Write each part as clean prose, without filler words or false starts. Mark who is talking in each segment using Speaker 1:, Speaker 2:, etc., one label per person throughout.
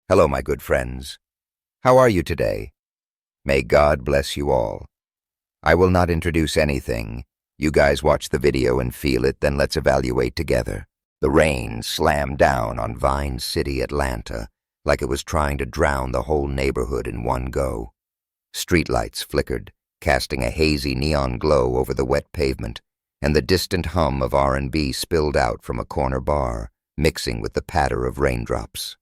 Speaker 1: Hello, my good friends. How are you today? May God bless you all. I will not introduce anything. You guys watch the video and feel it, then let's evaluate together. The rain slammed down on Vine City, Atlanta, like it was trying to drown the whole neighborhood in one go. Streetlights flickered, casting a hazy neon glow over the wet pavement, and the distant hum of R&B spilled out from a corner bar, mixing with the patter of raindrops.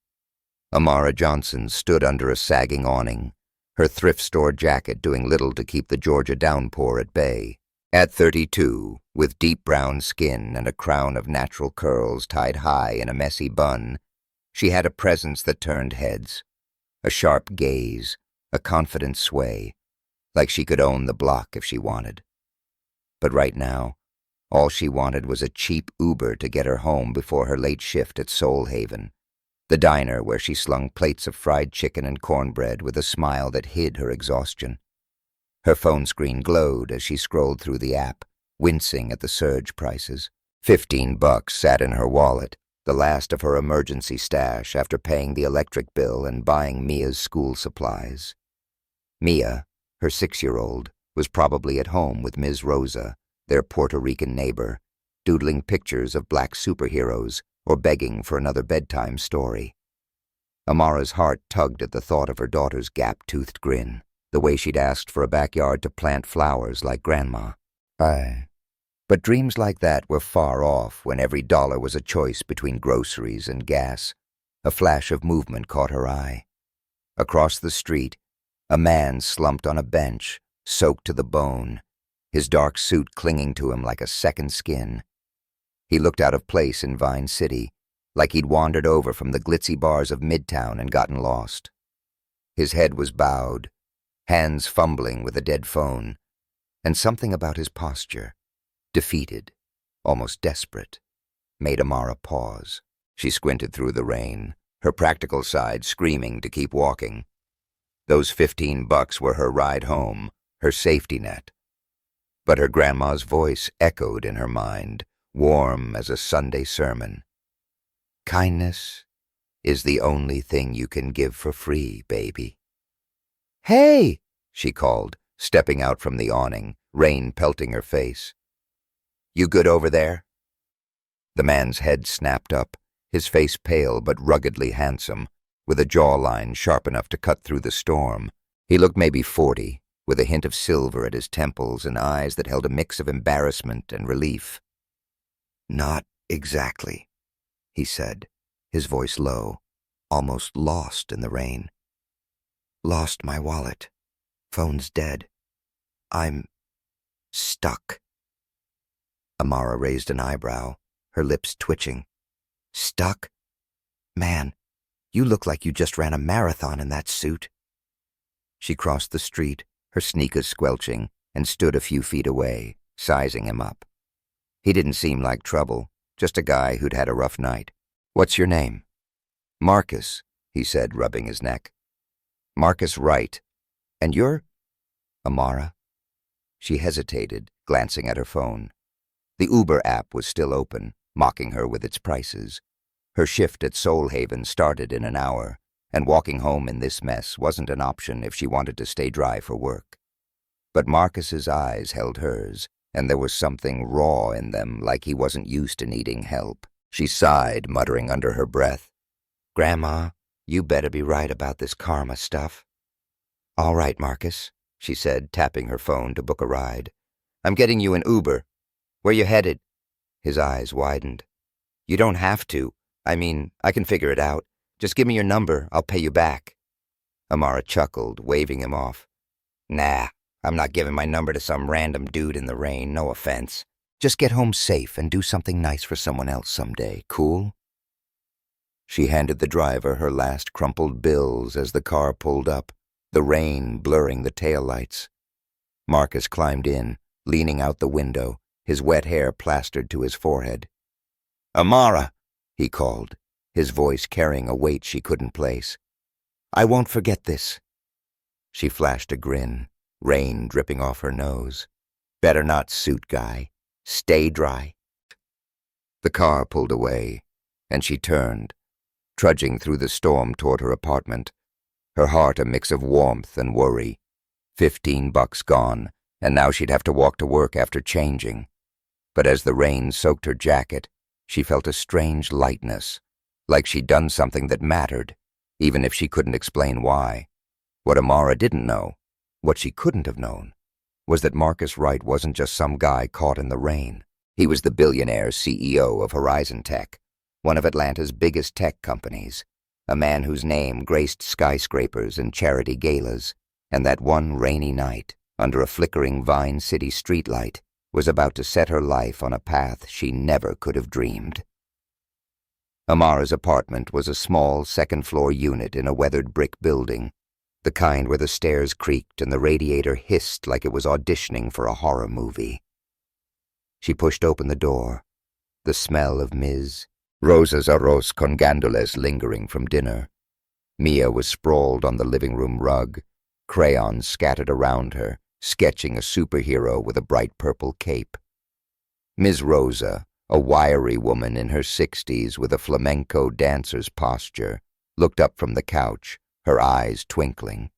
Speaker 1: Amara Johnson stood under a sagging awning, her thrift store jacket doing little to keep the Georgia downpour at bay. At 32, with deep brown skin and a crown of natural curls tied high in a messy bun, she had a presence that turned heads, a sharp gaze, a confident sway, like she could own the block if she wanted. But right now, all she wanted was a cheap Uber to get her home before her late shift at Soul Haven, the diner where she slung plates of fried chicken and cornbread with a smile that hid her exhaustion. Her phone screen glowed as she scrolled through the app, wincing at the surge prices. $15 sat in her wallet, the last of her emergency stash after paying the electric bill and buying Mia's school supplies. Mia, her 6-year-old, was probably at home with Ms. Rosa, their Puerto Rican neighbor, doodling pictures of black superheroes or begging for another bedtime story. Amara's heart tugged at the thought of her daughter's gap-toothed grin, the way she'd asked for a backyard to plant flowers like Grandma. But dreams like that were far off when every dollar was a choice between groceries and gas. A flash of movement caught her eye. Across the street, a man slumped on a bench, soaked to the bone, his dark suit clinging to him like a second skin. He looked out of place in Vine City, like he'd wandered over from the glitzy bars of Midtown and gotten lost. His head was bowed, hands fumbling with a dead phone, and something about his posture, defeated, almost desperate, made Amara pause. She squinted through the rain, her practical side screaming to keep walking. Those $15 were her ride home, her safety net. But her grandma's voice echoed in her mind, warm as a Sunday sermon. Kindness is the only thing you can give for free, baby. Hey, she called, stepping out from the awning, rain pelting her face. You good over there? The man's head snapped up, his face pale but ruggedly handsome, with a jawline sharp enough to cut through the storm. He looked maybe 40, with a hint of silver at his temples and eyes that held a mix of embarrassment and relief. Not exactly, he said, his voice low, almost lost in the rain. Lost my wallet. Phone's dead. I'm stuck. Amara raised an eyebrow, her lips twitching. Stuck? Man, you look like you just ran a marathon in that suit. She crossed the street, her sneakers squelching, and stood a few feet away, sizing him up. He didn't seem like trouble, just a guy who'd had a rough night. What's your name? Marcus, he said, rubbing his neck. Marcus Wright. And you're? Amara. She hesitated, glancing at her phone. The Uber app was still open, mocking her with its prices. Her shift at Soul Haven started in an hour, and walking home in this mess wasn't an option if she wanted to stay dry for work. But Marcus's eyes held hers, and there was something raw in them, like he wasn't used to needing help. She sighed, muttering under her breath, Grandma, you better be right about this karma stuff. All right, Marcus, she said, tapping her phone to book a ride. I'm getting you an Uber. Where you headed? His eyes widened. You don't have to. I mean, I can figure it out. Just give me your number, I'll pay you back. Amara chuckled, waving him off. Nah, I'm not giving my number to some random dude in the rain, no offense. Just get home safe and do something nice for someone else someday, cool? She handed the driver her last crumpled bills as the car pulled up, the rain blurring the taillights. Marcus climbed in, leaning out the window, his wet hair plastered to his forehead. Amara, he called, his voice carrying a weight she couldn't place. I won't forget this. She flashed a grin, rain dripping off her nose. Better not, suit guy. Stay dry. The car pulled away, and she turned, trudging through the storm toward her apartment, her heart a mix of warmth and worry. $15 gone, and now she'd have to walk to work after changing. But as the rain soaked her jacket, she felt a strange lightness, like she'd done something that mattered, even if she couldn't explain why. What Amara didn't know, what she couldn't have known, was that Marcus Wright wasn't just some guy caught in the rain. He was the billionaire CEO of Horizon Tech, one of Atlanta's biggest tech companies, a man whose name graced skyscrapers and charity galas, and that one rainy night, under a flickering Vine City streetlight, was about to set her life on a path she never could have dreamed. Amara's apartment was a small second-floor unit in a weathered brick building, the kind where the stairs creaked and the radiator hissed like it was auditioning for a horror movie. She pushed open the door, the smell of Ms. Rosa's arroz con gandules lingering from dinner. Mia was sprawled on the living room rug, crayons scattered around her, sketching a superhero with a bright purple cape. Ms. Rosa, a wiry woman in her 60s with a flamenco dancer's posture, looked up from the couch, her eyes twinkling.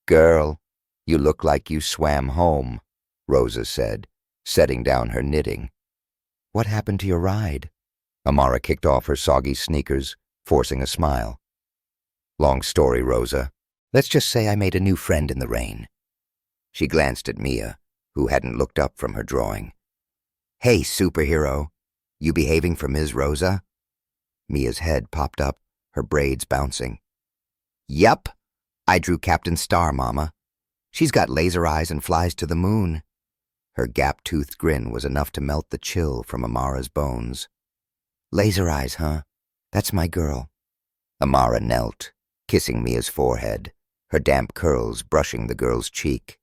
Speaker 1: "Girl, you look like you swam home," Rosa said, setting down her knitting. "What happened to your ride?" Amara kicked off her soggy sneakers, forcing a smile. "Long story, Rosa. Let's just say I made a new friend in the rain." She glanced at Mia, who hadn't looked up from her drawing. "Hey, superhero, you behaving for Ms. Rosa?" Mia's head popped up, her braids bouncing. "Yup, I drew Captain Star, Mama. She's got laser eyes and flies to the moon." Her gap-toothed grin was enough to melt the chill from Amara's bones. "Laser eyes, huh? That's my girl." Amara knelt, kissing Mia's forehead, her damp curls brushing the girl's cheek.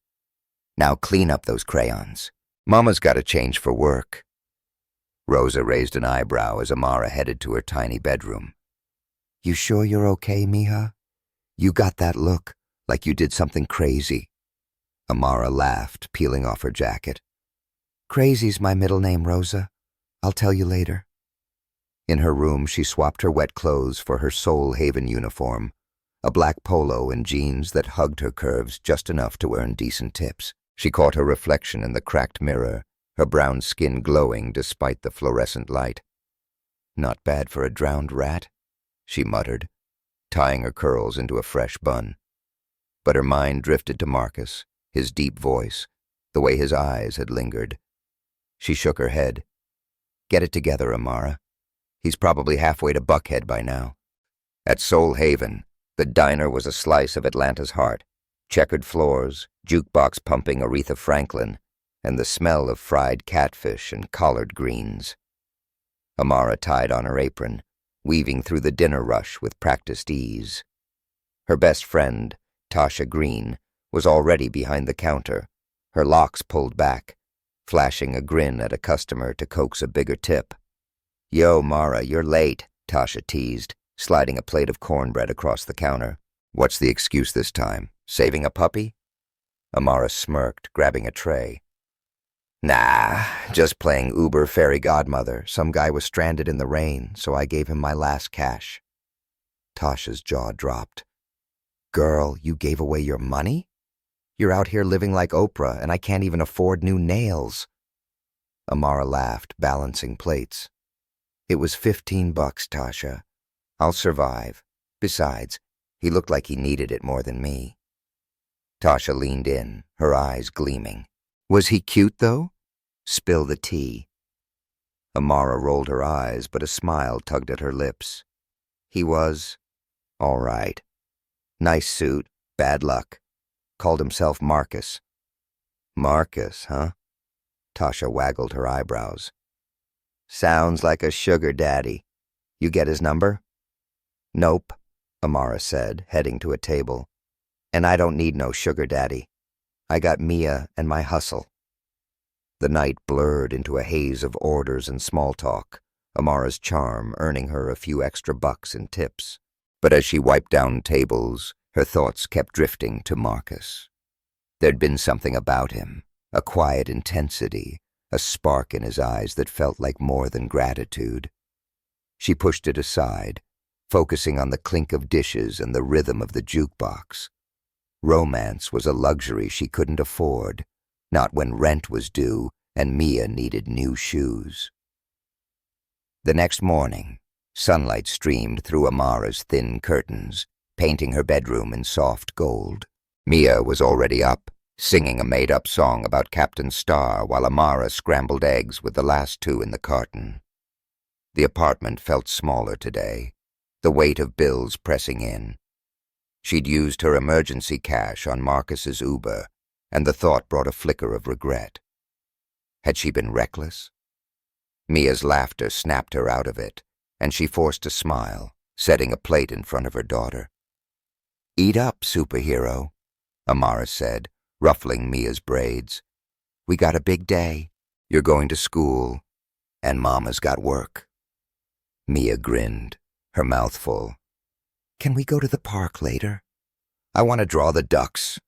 Speaker 1: "Now clean up those crayons. Mama's got to change for work." Rosa raised an eyebrow as Amara headed to her tiny bedroom. "You sure you're okay, Mija? You got that look, like you did something crazy." Amara laughed, peeling off her jacket. "Crazy's my middle name, Rosa. I'll tell you later." In her room, she swapped her wet clothes for her Soul Haven uniform, a black polo and jeans that hugged her curves just enough to earn decent tips. She caught her reflection in the cracked mirror, her brown skin glowing despite the fluorescent light. "Not bad for a drowned rat," she muttered, tying her curls into a fresh bun. But her mind drifted to Marcus, his deep voice, the way his eyes had lingered. She shook her head. "Get it together, Amara. He's probably halfway to Buckhead by now." At Soul Haven, the diner was a slice of Atlanta's heart. Checkered floors, jukebox pumping Aretha Franklin, and the smell of fried catfish and collard greens. Amara tied on her apron, weaving through the dinner rush with practiced ease. Her best friend, Tasha Green, was already behind the counter, her locks pulled back, flashing a grin at a customer to coax a bigger tip. "Yo, Mara, you're late," Tasha teased, sliding a plate of cornbread across the counter. "What's the excuse this time? Saving a puppy?" Amara smirked, grabbing a tray. "Nah, just playing Uber fairy godmother. Some guy was stranded in the rain, so I gave him my last cash." Tasha's jaw dropped. "Girl, you gave away your money? You're out here living like Oprah, and I can't even afford new nails." Amara laughed, balancing plates. "It was $15, Tasha. I'll survive. Besides, he looked like he needed it more than me." Tasha leaned in, her eyes gleaming. "Was he cute, though? Spill the tea." Amara rolled her eyes, but a smile tugged at her lips. "He was all right. Nice suit, bad luck. Called himself Marcus." "Marcus, huh?" Tasha waggled her eyebrows. "Sounds like a sugar daddy. You get his number?" "Nope," Amara said, heading to a table. "And I don't need no sugar daddy. I got Mia and my hustle." The night blurred into a haze of orders and small talk, Amara's charm earning her a few extra bucks in tips. But as she wiped down tables, her thoughts kept drifting to Marcus. There'd been something about him, a quiet intensity, a spark in his eyes that felt like more than gratitude. She pushed it aside, focusing on the clink of dishes and the rhythm of the jukebox. Romance was a luxury she couldn't afford, not when rent was due and Mia needed new shoes. The next morning, sunlight streamed through Amara's thin curtains, painting her bedroom in soft gold. Mia was already up, singing a made-up song about Captain Star while Amara scrambled eggs with the last two in the carton. The apartment felt smaller today, the weight of bills pressing in. She'd used her emergency cash on Marcus's Uber, and the thought brought a flicker of regret. Had she been reckless? Mia's laughter snapped her out of it, and she forced a smile, setting a plate in front of her daughter. "Eat up, superhero," Amara said, ruffling Mia's braids. "We got a big day. You're going to school, and Mama's got work." Mia grinned, her mouth full. "Can we go to the park later?" "I want to draw the ducks."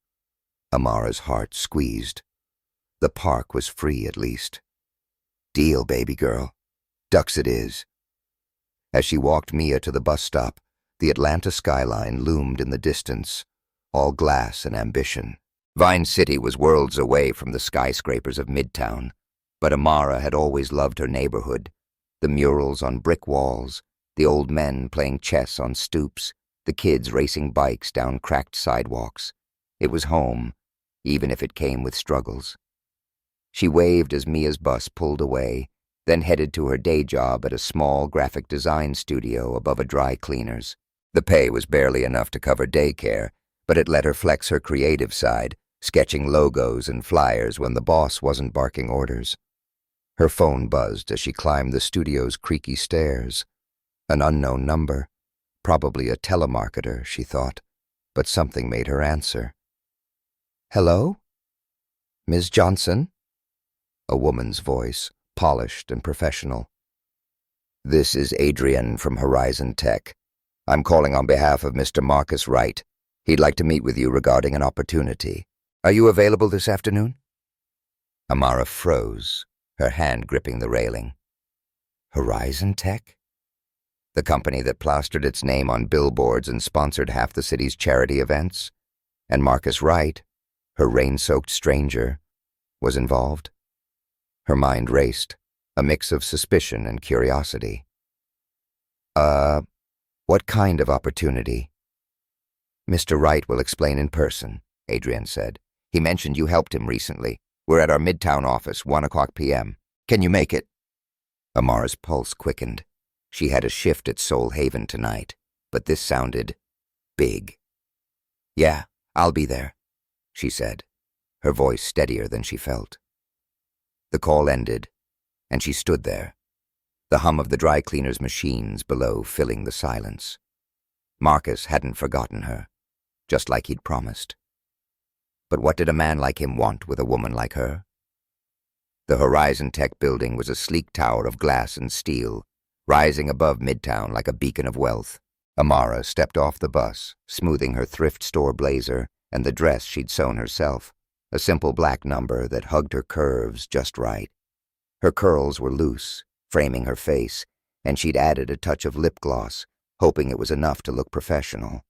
Speaker 1: Amara's heart squeezed. The park was free, at least. "Deal, baby girl. Ducks it is." As she walked Mia to the bus stop, the Atlanta skyline loomed in the distance, all glass and ambition. Vine City was worlds away from the skyscrapers of Midtown, but Amara had always loved her neighborhood. The murals on brick walls, the old men playing chess on stoops, the kids racing bikes down cracked sidewalks. It was home, even if it came with struggles. She waved as Mia's bus pulled away, then headed to her day job at a small graphic design studio above a dry cleaner's. The pay was barely enough to cover daycare, but it let her flex her creative side, sketching logos and flyers when the boss wasn't barking orders. Her phone buzzed as she climbed the studio's creaky stairs. An unknown number, probably a telemarketer, she thought, but something made her answer. "Hello? Ms. Johnson?" A woman's voice, polished and professional. "This is Adrian from Horizon Tech. I'm calling on behalf of Mr. Marcus Wright. He'd like to meet with you regarding an opportunity. Are you available this afternoon?" Amara froze, her hand gripping the railing. Horizon Tech? The company that plastered its name on billboards and sponsored half the city's charity events? And Marcus Wright, her rain-soaked stranger, was involved? Her mind raced, a mix of suspicion and curiosity. What kind of opportunity?" "Mr. Wright will explain in person," Adrian said. "He mentioned you helped him recently. We're at our Midtown office, 1:00 p.m. Can you make it?" Amara's pulse quickened. She had a shift at Soul Haven tonight, but this sounded big. "Yeah, I'll be there," she said, her voice steadier than she felt. The call ended, and she stood there, the hum of the dry cleaner's machines below filling the silence. Marcus hadn't forgotten her, just like he'd promised. But what did a man like him want with a woman like her? The Horizon Tech building was a sleek tower of glass and steel, rising above Midtown like a beacon of wealth. Amara stepped off the bus, smoothing her thrift store blazer and the dress she'd sewn herself, a simple black number that hugged her curves just right. Her curls were loose, framing her face, and she'd added a touch of lip gloss, hoping it was enough to look professional.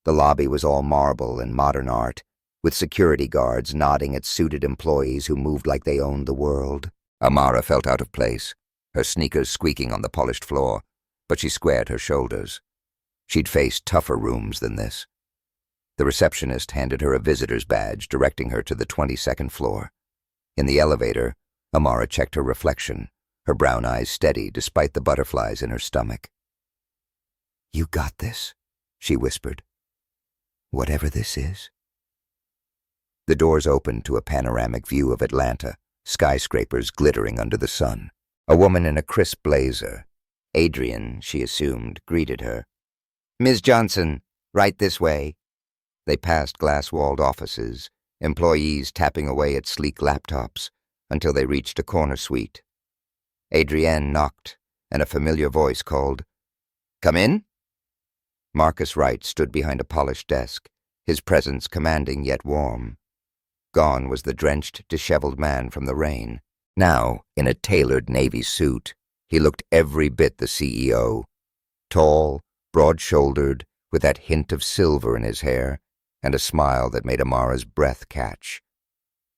Speaker 1: The lobby was all marble and modern art, with security guards nodding at suited employees who moved like they owned the world. Amara felt out of place, her sneakers squeaking on the polished floor, but she squared her shoulders. She'd faced tougher rooms than this. The receptionist handed her a visitor's badge, directing her to the 22nd floor. In the elevator, Amara checked her reflection, her brown eyes steady despite the butterflies in her stomach. "You got this," she whispered. "Whatever this is." The doors opened to a panoramic view of Atlanta, skyscrapers glittering under the sun. A woman in a crisp blazer, Adrian, she assumed, greeted her. "Ms. Johnson, right this way." They passed glass-walled offices, employees tapping away at sleek laptops, until they reached a corner suite. Adrienne knocked, and a familiar voice called, "Come in?" Marcus Wright stood behind a polished desk, his presence commanding yet warm. Gone was the drenched, disheveled man from the rain. Now, in a tailored navy suit, he looked every bit the CEO. Tall, broad-shouldered, with that hint of silver in his hair, and a smile that made Amara's breath catch.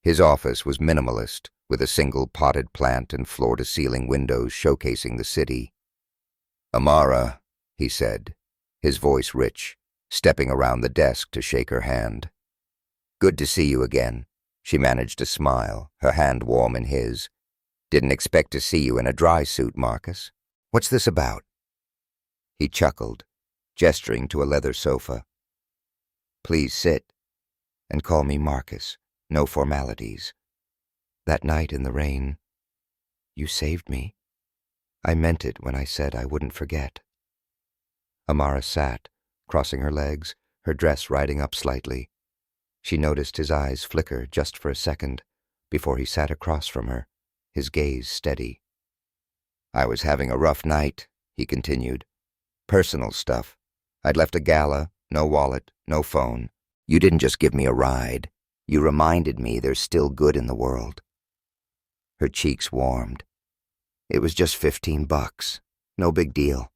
Speaker 1: His office was minimalist, with a single potted plant and floor-to-ceiling windows showcasing the city. "Amara," he said, his voice rich, stepping around the desk to shake her hand. "Good to see you again." She managed to smile, her hand warm in his. "Didn't expect to see you in a dry suit, Marcus. What's this about?" He chuckled, gesturing to a leather sofa. "Please sit, and call me Marcus. No formalities. That night in the rain, you saved me. I meant it when I said I wouldn't forget." Amara sat, crossing her legs, her dress riding up slightly. She noticed his eyes flicker just for a second before he sat across from her, his gaze steady. "I was having a rough night," he continued. "Personal stuff. I'd left a gala, no wallet, no phone. You didn't just give me a ride. You reminded me there's still good in the world." Her cheeks warmed. "It was just $15. No big deal."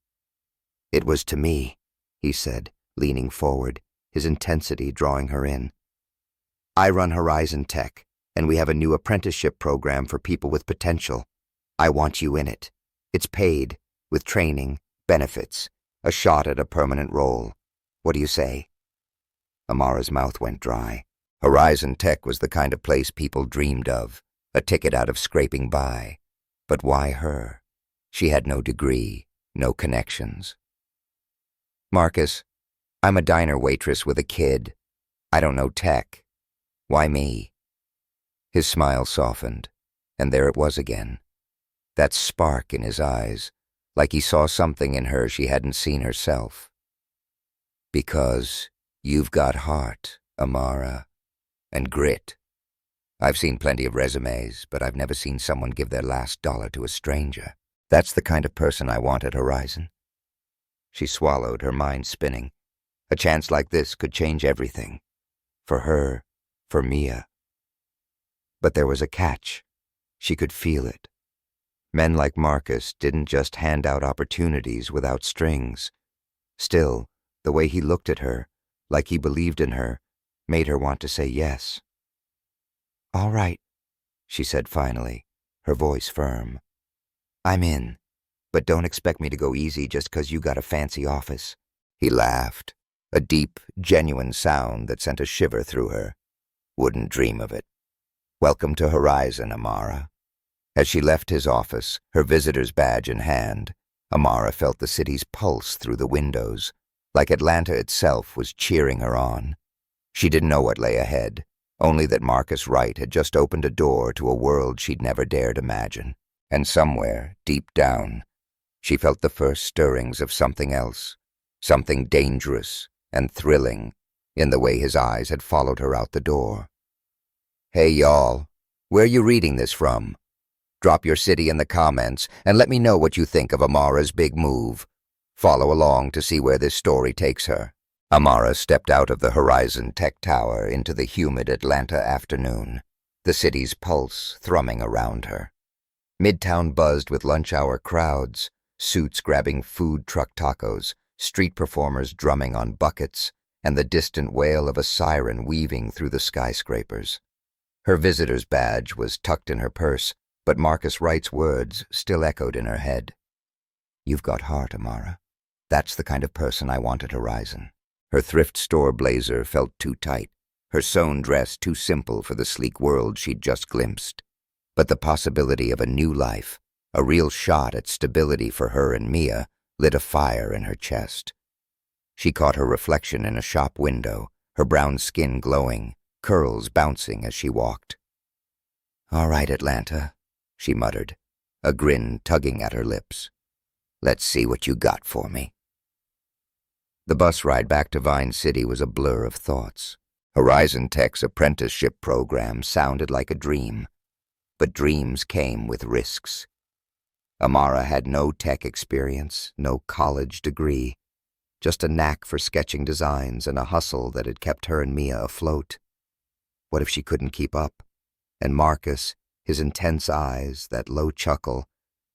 Speaker 1: "It was to me," he said, leaning forward, his intensity drawing her in. "I run Horizon Tech, and we have a new apprenticeship program for people with potential. I want you in it. It's paid, with training, benefits, a shot at a permanent role. What do you say?" Amara's mouth went dry. Horizon Tech was the kind of place people dreamed of, a ticket out of scraping by. But why her? She had no degree, no connections. "Marcus, I'm a diner waitress with a kid. I don't know tech. Why me?" His smile softened, and there it was again. That spark in his eyes, like he saw something in her she hadn't seen herself. "Because you've got heart, Amara, and grit. I've seen plenty of resumes, but I've never seen someone give their last dollar to a stranger. That's the kind of person I want at Horizon." She swallowed, her mind spinning. A chance like this could change everything. For her, for Mia. But there was a catch. She could feel it. Men like Marcus didn't just hand out opportunities without strings. Still, the way he looked at her, like he believed in her, made her want to say yes. "All right," she said finally, her voice firm. "I'm in, but don't expect me to go easy just 'cause you got a fancy office." He laughed, a deep, genuine sound that sent a shiver through her. "Wouldn't dream of it. Welcome to Horizon, Amara." As she left his office, her visitor's badge in hand, Amara felt the city's pulse through the windows, like Atlanta itself was cheering her on. She didn't know what lay ahead, only that Marcus Wright had just opened a door to a world she'd never dared imagine. And somewhere, deep down, she felt the first stirrings of something else, something dangerous and thrilling, in the way his eyes had followed her out the door. "Hey, y'all, where you reading this from? Drop your city in the comments and let me know what you think of Amara's big move. Follow along to see where this story takes her." Amara stepped out of the Horizon Tech Tower into the humid Atlanta afternoon, the city's pulse thrumming around her. Midtown buzzed with lunch-hour crowds, suits grabbing food truck tacos, street performers drumming on buckets, and the distant wail of a siren weaving through the skyscrapers. Her visitor's badge was tucked in her purse, but Marcus Wright's words still echoed in her head. "You've got heart, Amara. That's the kind of person I want at Horizon." Her thrift store blazer felt too tight, her sewn dress too simple for the sleek world she'd just glimpsed. But the possibility of a new life, a real shot at stability for her and Mia, lit a fire in her chest. She caught her reflection in a shop window, her brown skin glowing, curls bouncing as she walked. "All right, Atlanta," she muttered, a grin tugging at her lips. "Let's see what you got for me." The bus ride back to Vine City was a blur of thoughts. Horizon Tech's apprenticeship program sounded like a dream, but dreams came with risks. Amara had no tech experience, no college degree, just a knack for sketching designs and a hustle that had kept her and Mia afloat. What if she couldn't keep up? And Marcus, his intense eyes, that low chuckle,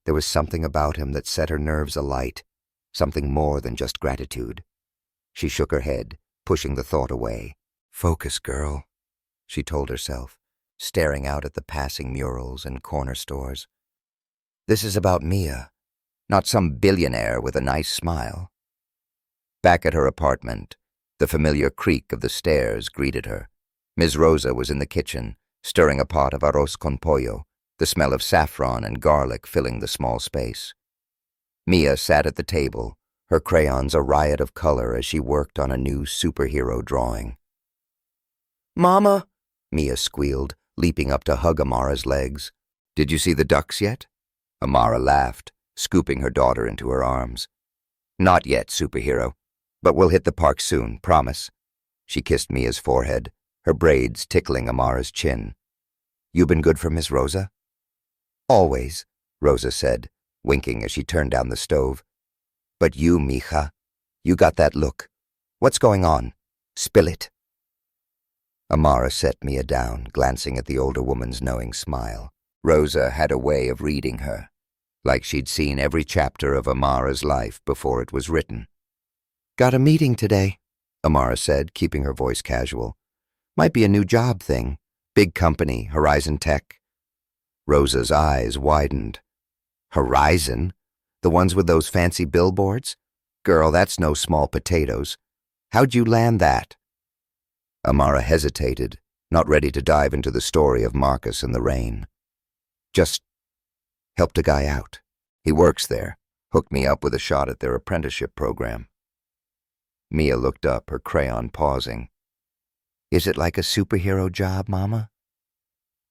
Speaker 1: there was something about him that set her nerves alight, something more than just gratitude. She shook her head, pushing the thought away. "Focus, girl," she told herself, staring out at the passing murals and corner stores. "This is about Mia, not some billionaire with a nice smile." Back at her apartment, the familiar creak of the stairs greeted her. Ms. Rosa was in the kitchen, stirring a pot of arroz con pollo, the smell of saffron and garlic filling the small space. Mia sat at the table, her crayons a riot of color as she worked on a new superhero drawing. "Mama," Mia squealed, leaping up to hug Amara's legs. "Did you see the ducks yet?" Amara laughed, scooping her daughter into her arms. "Not yet, superhero, but we'll hit the park soon, promise." She kissed Mia's forehead, her braids tickling Amara's chin. "You been good for Miss Rosa?" "Always," Rosa said, winking as she turned down the stove. "But you, mija, you got that look. What's going on? Spill it." Amara set Mia down, glancing at the older woman's knowing smile. Rosa had a way of reading her, like she'd seen every chapter of Amara's life before it was written. "Got a meeting today," Amara said, keeping her voice casual. "Might be a new job thing. Big company, Horizon Tech." Rosa's eyes widened. "Horizon? The ones with those fancy billboards? Girl, that's no small potatoes. How'd you land that?" Amara hesitated, not ready to dive into the story of Marcus and the rain. "Just helped a guy out. He works there. Hooked me up with a shot at their apprenticeship program." Mia looked up, her crayon pausing. "Is it like a superhero job, Mama?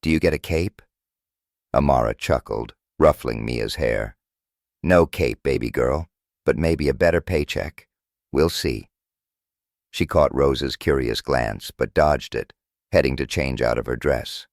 Speaker 1: Do you get a cape?" Amara chuckled, ruffling Mia's hair. "No cape, baby girl, but maybe a better paycheck. We'll see." She caught Rosa's curious glance, but dodged it, heading to change out of her dress.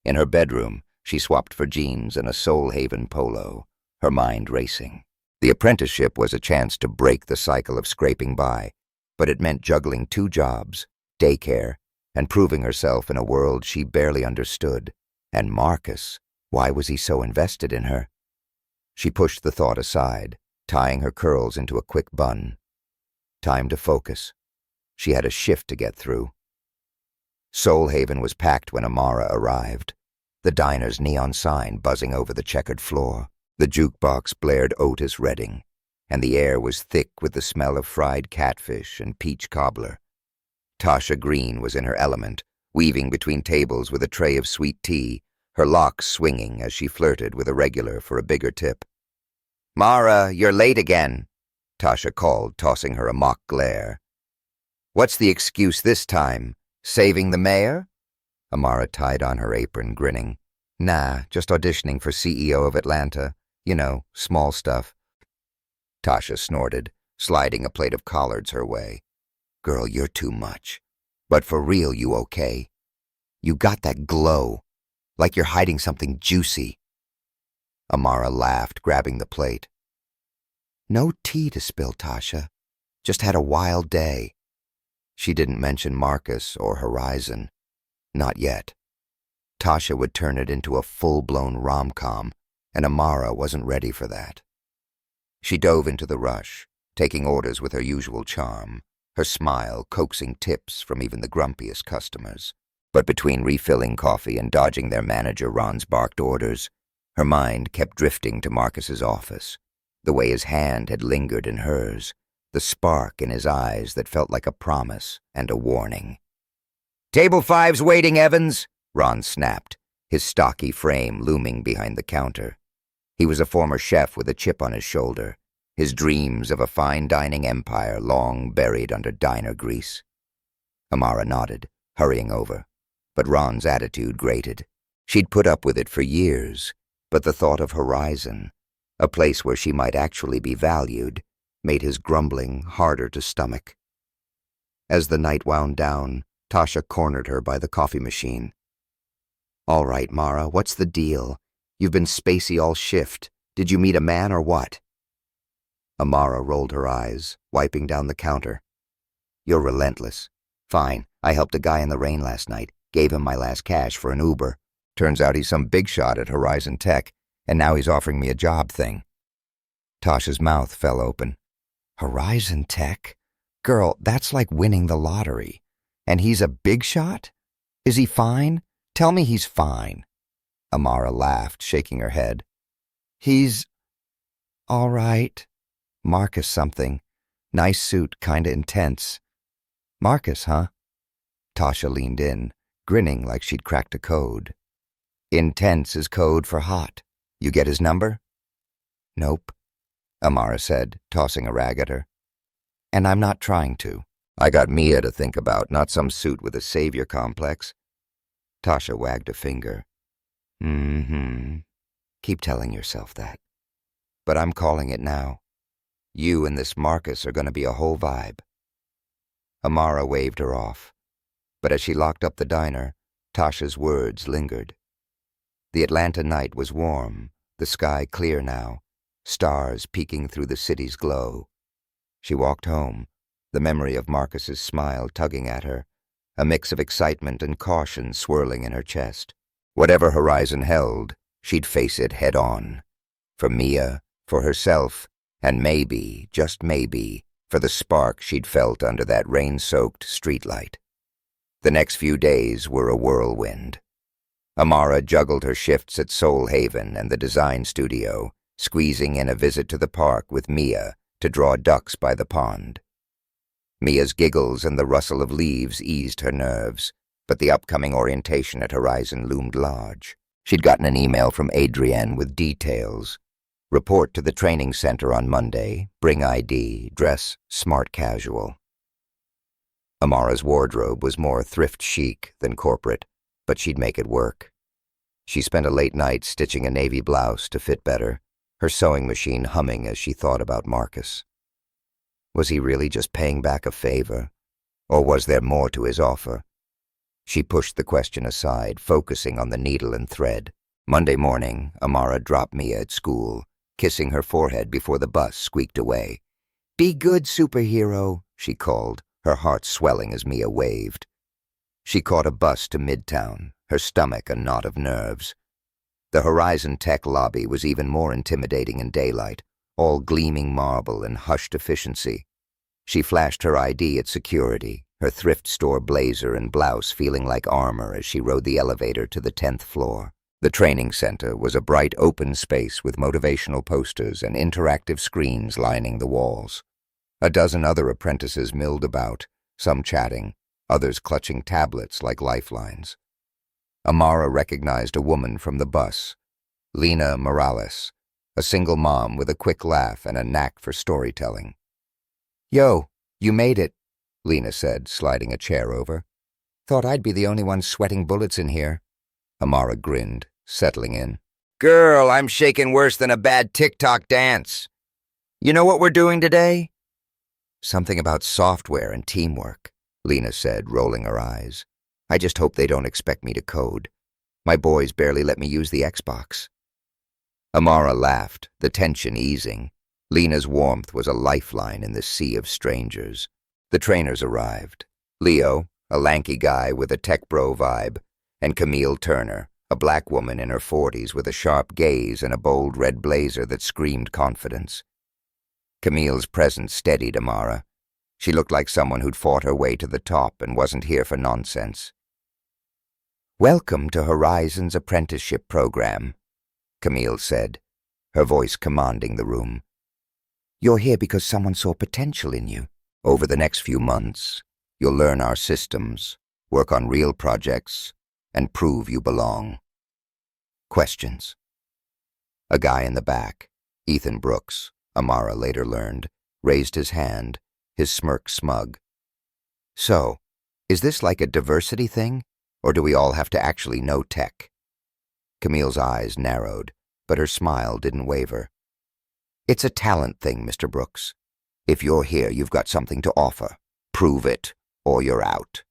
Speaker 1: In her bedroom, she swapped for jeans and a Soul Haven polo, her mind racing. The apprenticeship was a chance to break the cycle of scraping by, but it meant juggling 2 jobs, daycare, and proving herself in a world she barely understood. And Marcus, why was he so invested in her? She pushed the thought aside, tying her curls into a quick bun. Time to focus. She had a shift to get through. Soul Haven was packed when Amara arrived, the diner's neon sign buzzing over the checkered floor. The jukebox blared Otis Redding, and the air was thick with the smell of fried catfish and peach cobbler. Tasha Green was in her element, weaving between tables with a tray of sweet tea, her locks swinging as she flirted with a regular for a bigger tip. "Mara, you're late again," Tasha called, tossing her a mock glare. "What's the excuse this time? Saving the mayor?" Amara tied on her apron, grinning. "Nah, just auditioning for CEO of Atlanta. You know, small stuff." Tasha snorted, sliding a plate of collards her way. "Girl, you're too much. But for real, you okay? You got that glow, like you're hiding something juicy." Amara laughed, grabbing the plate. "No tea to spill, Tasha. Just had a wild day." She didn't mention Marcus or Horizon. Not yet. Tasha would turn it into a full-blown rom-com, and Amara wasn't ready for that. She dove into the rush, taking orders with her usual charm, her smile coaxing tips from even the grumpiest customers. But between refilling coffee and dodging their manager Ron's barked orders, her mind kept drifting to Marcus's office, the way his hand had lingered in hers, the spark in his eyes that felt like a promise and a warning. "Table 5's waiting, Evans," Ron snapped, his stocky frame looming behind the counter. He was a former chef with a chip on his shoulder, his dreams of a fine dining empire long buried under diner grease. Amara nodded, hurrying over, but Ron's attitude grated. She'd put up with it for years, but the thought of Horizon, a place where she might actually be valued, made his grumbling harder to stomach. As the night wound down, Tasha cornered her by the coffee machine. "All right, Mara, what's the deal? You've been spacey all shift. Did you meet a man or what?" Amara rolled her eyes, wiping down the counter. "You're relentless. Fine, I helped a guy in the rain last night, gave him my last cash for an Uber. Turns out he's some big shot at Horizon Tech, and now he's offering me a job thing." Tasha's mouth fell open. Horizon Tech? Girl, that's like winning the lottery. And he's a big shot? Is he fine? Tell me he's fine. Amara laughed, shaking her head. He's all right. Marcus something. Nice suit, kinda intense. Marcus, huh? Tasha leaned in, grinning like she'd cracked a code. Intense is code for hot. You get his number? Nope, Amara said, tossing a rag at her. And I'm not trying to. I got Mia to think about, not some suit with a savior complex. Tasha wagged a finger. Keep telling yourself that. But I'm calling it now. You and this Marcus are going to be a whole vibe. Amara waved her off. But as she locked up the diner, Tasha's words lingered. The Atlanta night was warm, the sky clear now, stars peeking through the city's glow. She walked home, the memory of Marcus's smile tugging at her, a mix of excitement and caution swirling in her chest. Whatever horizon held, she'd face it head on. For Mia, for herself, and maybe, just maybe, for the spark she'd felt under that rain-soaked streetlight. The next few days were a whirlwind. Amara juggled her shifts at Soul Haven and the design studio, squeezing in a visit to the park with Mia to draw ducks by the pond. Mia's giggles and the rustle of leaves eased her nerves, but the upcoming orientation at Horizon loomed large. She'd gotten an email from Adrienne with details. Report to the training center on Monday, bring ID, dress smart casual. Amara's wardrobe was more thrift chic than corporate, but she'd make it work. She spent a late night stitching a navy blouse to fit better, her sewing machine humming as she thought about Marcus. Was he really just paying back a favor, or was there more to his offer? She pushed the question aside, focusing on the needle and thread. Monday morning, Amara dropped Mia at school, kissing her forehead before the bus squeaked away. "Be good, superhero," she called, her heart swelling as Mia waved. She caught a bus to Midtown, her stomach a knot of nerves. The Horizon Tech lobby was even more intimidating in daylight, all gleaming marble and hushed efficiency. She flashed her ID at security, her thrift store blazer and blouse feeling like armor as she rode the elevator to the 10th floor. The training center was a bright open space with motivational posters and interactive screens lining the walls. A dozen other apprentices milled about, some chatting, others clutching tablets like lifelines. Amara recognized a woman from the bus, Lena Morales, a single mom with a quick laugh and a knack for storytelling. "Yo, you made it," Lena said, sliding a chair over. "Thought I'd be the only one sweating bullets in here." Amara grinned, settling in. "Girl, I'm shaking worse than a bad TikTok dance. You know what we're doing today?" "Something about software and teamwork," Lena said, rolling her eyes. "I just hope they don't expect me to code. My boys barely let me use the Xbox." Amara laughed, the tension easing. Lena's warmth was a lifeline in this sea of strangers. The trainers arrived. Leo, a lanky guy with a tech bro vibe, and Camille Turner, a black woman in her 40s with a sharp gaze and a bold red blazer that screamed confidence. Camille's presence steadied Amara. She looked like someone who'd fought her way to the top and wasn't here for nonsense. "Welcome to Horizon's apprenticeship program," Camille said, her voice commanding the room. "You're here because someone saw potential in you. Over the next few months, you'll learn our systems, work on real projects, and prove you belong." Questions. A guy in the back, Ethan Brooks, Amara later learned, raised his hand, his smirk smug. "So, is this like a diversity thing, or do we all have to actually know tech?" Camille's eyes narrowed, but her smile didn't waver. "It's a talent thing, Mr. Brooks. If you're here, you've got something to offer. Prove it, or you're out."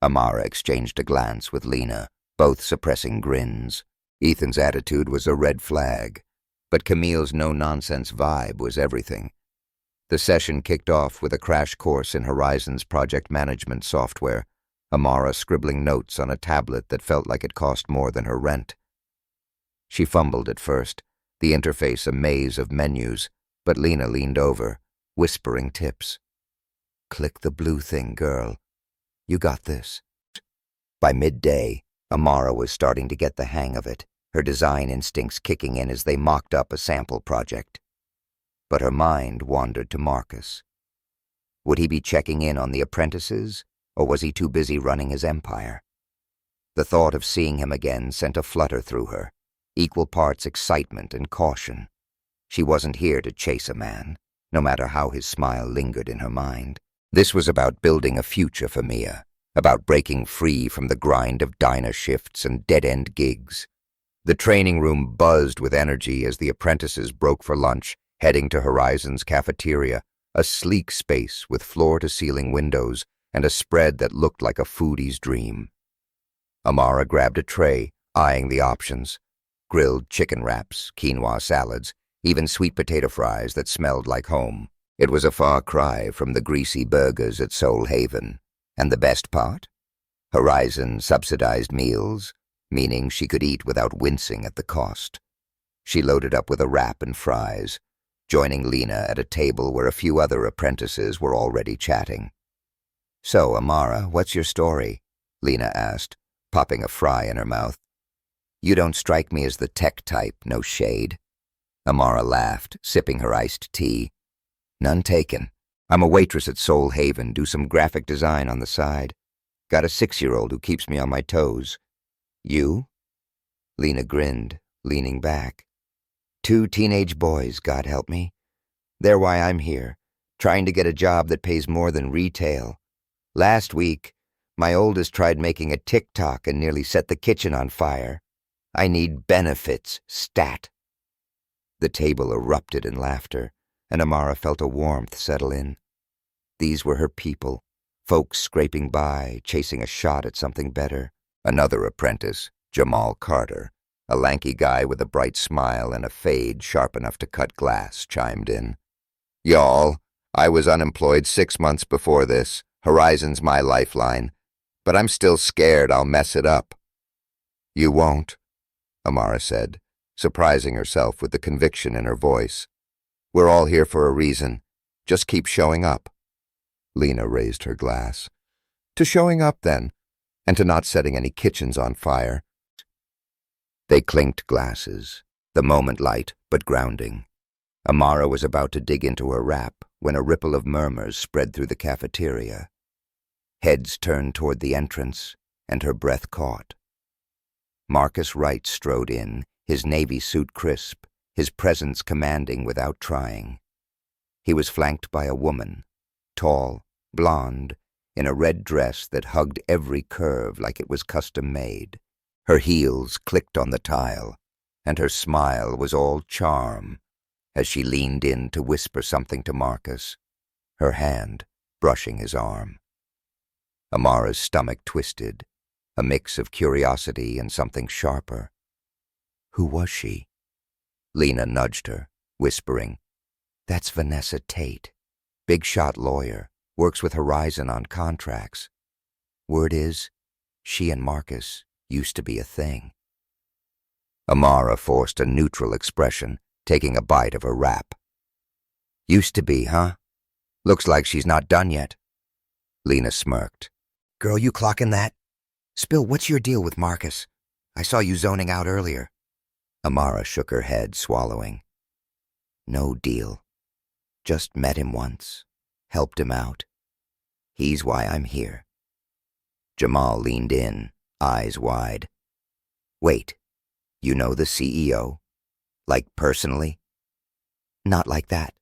Speaker 1: Amara exchanged a glance with Lena, both suppressing grins. Ethan's attitude was a red flag, but Camille's no-nonsense vibe was everything. The session kicked off with a crash course in Horizon's project management software, Amara scribbling notes on a tablet that felt like it cost more than her rent. She fumbled at first, the interface a maze of menus, But Lena leaned over, whispering tips. "Click the blue thing, girl. You got this." By midday, Amara was starting to get the hang of it, her design instincts kicking in as they mocked up a sample project. But her mind wandered to Marcus. Would he be checking in on the apprentices, or was he too busy running his empire? The thought of seeing him again sent a flutter through her, equal parts excitement and caution. She wasn't here to chase a man, no matter how his smile lingered in her mind. This was about building a future for Mia, about breaking free from the grind of diner shifts and dead-end gigs. The training room buzzed with energy as the apprentices broke for lunch, heading to Horizon's cafeteria, a sleek space with floor-to-ceiling windows and a spread that looked like a foodie's dream. Amara grabbed a tray, eyeing the options: grilled chicken wraps, quinoa salads, even sweet potato fries that smelled like home. It was a far cry from the greasy burgers at Soul Haven. And the best part? Horizon subsidized meals, meaning she could eat without wincing at the cost. She loaded up with a wrap and fries, joining Lena at a table where a few other apprentices were already chatting. "So, Amara, what's your story?" Lena asked, popping a fry in her mouth. "You don't strike me as the tech type, no shade." Amara laughed, sipping her iced tea. "None taken. I'm a waitress at Soul Haven, do some graphic design on the side. Got a 6-year-old who keeps me on my toes." "You?" Lena grinned, leaning back. "2 teenage boys, God help me. They're why I'm here, trying to get a job that pays more than retail. Last week, my oldest tried making a TikTok and nearly set the kitchen on fire. I need benefits, stat." The table erupted in laughter, and Amara felt a warmth settle in. These were her people, folks scraping by, chasing a shot at something better. Another apprentice, Jamal Carter, a lanky guy with a bright smile and a fade sharp enough to cut glass, chimed in. "Y'all, I was unemployed 6 months before this. Horizon's my lifeline. But I'm still scared I'll mess it up." "You won't," Amara said, surprising herself with the conviction in her voice. "We're all here for a reason. Just keep showing up." Lena raised her glass. "To showing up, then, and to not setting any kitchens on fire." They clinked glasses, the moment light but grounding. Amara was about to dig into her wrap when a ripple of murmurs spread through the cafeteria. Heads turned toward the entrance, and her breath caught. Marcus Wright strode in, his navy suit crisp, his presence commanding without trying. He was flanked by a woman, tall, blonde, in a red dress that hugged every curve like it was custom-made. Her heels clicked on the tile, and her smile was all charm as she leaned in to whisper something to Marcus, her hand brushing his arm. Amara's stomach twisted, a mix of curiosity and something sharper. Who was she? Lena nudged her, whispering, "That's Vanessa Tate, big-shot lawyer, works with Horizon on contracts. Word is, she and Marcus used to be a thing." Amara forced a neutral expression, taking a bite of her wrap. "Used to be, huh? Looks like she's not done yet." Lena smirked. "Girl, you clocking that? Spill, what's your deal with Marcus? I saw you zoning out earlier." Amara shook her head, swallowing. "No deal. Just met him once, helped him out. He's why I'm here." Jamal leaned in, eyes wide. "Wait, you know the CEO? Like personally?" "Not like that,"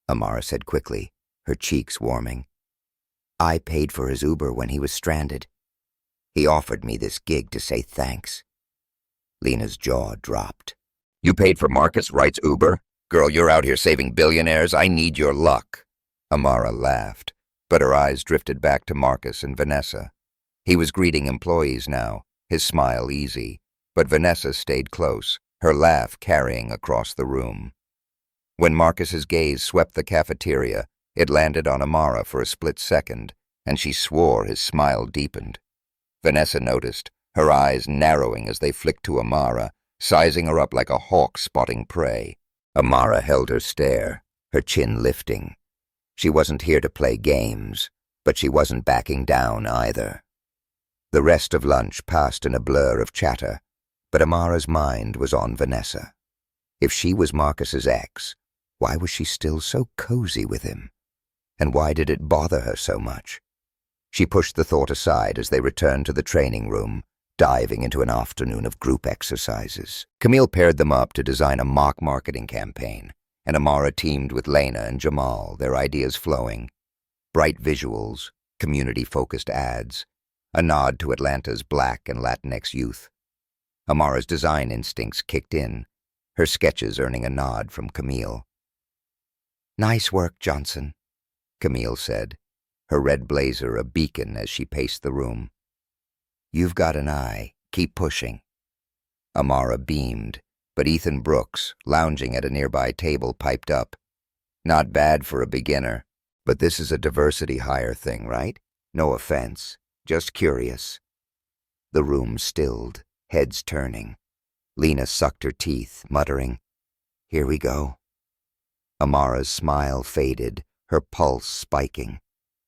Speaker 1: Amara said quickly, her cheeks warming. "I paid for his Uber when he was stranded. He offered me this gig to say thanks." Lena's jaw dropped. "You paid for Marcus Wright's Uber? Girl, you're out here saving billionaires. I need your luck." Amara laughed, but her eyes drifted back to Marcus and Vanessa. He was greeting employees now, his smile easy, but Vanessa stayed close, her laugh carrying across the room. When Marcus's gaze swept the cafeteria, it landed on Amara for a split second, and she swore his smile deepened. Vanessa noticed, her eyes narrowing as they flicked to Amara, sizing her up like a hawk spotting prey. Amara held her stare, her chin lifting. She wasn't here to play games, but she wasn't backing down either. The rest of lunch passed in a blur of chatter, but Amara's mind was on Vanessa. If she was Marcus's ex, why was she still so cozy with him? And why did it bother her so much? She pushed the thought aside as they returned to the training room, diving into an afternoon of group exercises. Camille paired them up to design a mock marketing campaign, and Amara teamed with Lena and Jamal, their ideas flowing. Bright visuals, community-focused ads, a nod to Atlanta's Black and Latinx youth. Amara's design instincts kicked in, her sketches earning a nod from Camille. "Nice work, Johnson," Camille said, her red blazer a beacon as she paced the room. "You've got an eye. Keep pushing." Amara beamed, but Ethan Brooks, lounging at a nearby table, piped up. "Not bad for a beginner, but this is a diversity hire thing, right? No offense, just curious." The room stilled, heads turning. Lena sucked her teeth, muttering, "Here we go." Amara's smile faded, her pulse spiking.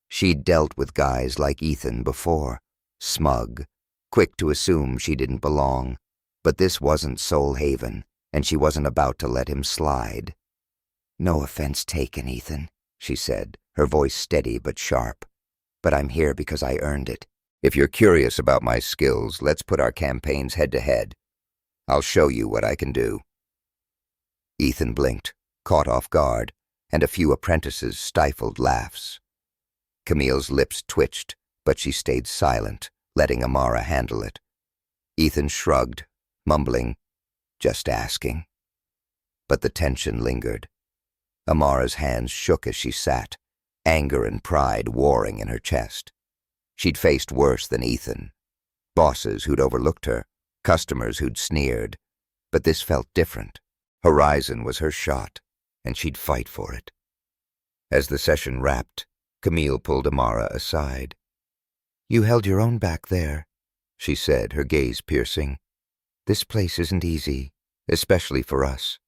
Speaker 1: She'd dealt with guys like Ethan before, smug, quick to assume she didn't belong, but this wasn't Soul Haven, and she wasn't about to let him slide. "No offense taken, Ethan," she said, her voice steady but sharp, "but I'm here because I earned it. If you're curious about my skills, let's put our campaigns head-to-head. I'll show you what I can do." Ethan blinked, caught off guard, and a few apprentices stifled laughs. Camille's lips twitched, but she stayed silent, letting Amara handle it. Ethan shrugged, mumbling, "Just asking." But the tension lingered. Amara's hands shook as she sat, anger and pride warring in her chest. She'd faced worse than Ethan. Bosses who'd overlooked her, customers who'd sneered, but this felt different. Horizon was her shot, and she'd fight for it. As the session wrapped, Camille pulled Amara aside. "You held your own back there," she said, her gaze piercing. "This place isn't easy, especially for us.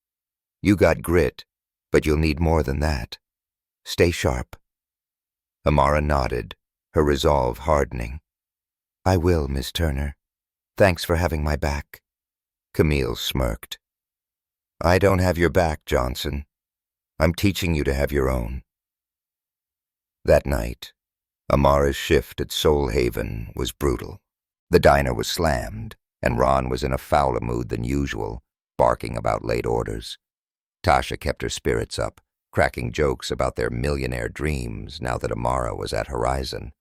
Speaker 1: You got grit, but you'll need more than that. Stay sharp." Amara nodded, her resolve hardening. "I will, Miss Turner. Thanks for having my back." Camille smirked. "I don't have your back, Johnson. I'm teaching you to have your own." That night, Amara's shift at Soul Haven was brutal. The diner was slammed, and Ron was in a fouler mood than usual, barking about late orders. Tasha kept her spirits up, cracking jokes about their millionaire dreams now that Amara was at Horizon.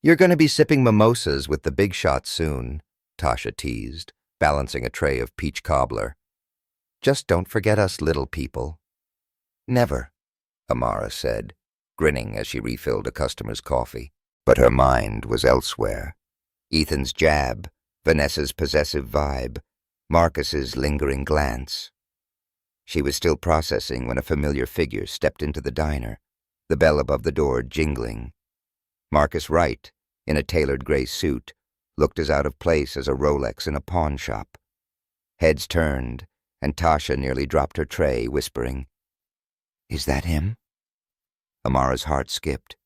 Speaker 1: "You're going to be sipping mimosas with the big shots soon," Tasha teased, balancing a tray of peach cobbler. "Just don't forget us little people." "Never," Amara said, grinning as she refilled a customer's coffee. But her mind was elsewhere. Ethan's jab, Vanessa's possessive vibe, Marcus's lingering glance. She was still processing when a familiar figure stepped into the diner, the bell above the door jingling. Marcus Wright, in a tailored gray suit, looked as out of place as a Rolex in a pawn shop. Heads turned, and Tasha nearly dropped her tray, whispering, "Is that him?" Amara's heart skipped.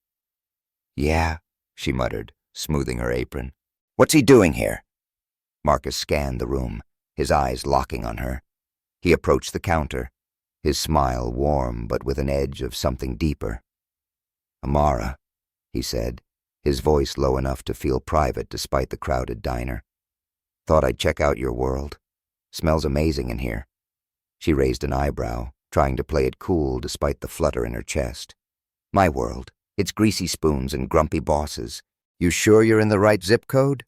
Speaker 1: "Yeah," she muttered, smoothing her apron. "What's he doing here?" Marcus scanned the room, his eyes locking on her. He approached the counter, his smile warm but with an edge of something deeper. "Amara," he said, his voice low enough to feel private despite the crowded diner. "Thought I'd check out your world. Smells amazing in here." She raised an eyebrow, trying to play it cool despite the flutter in her chest. "My world. It's greasy spoons and grumpy bosses. You sure you're in the right zip code?"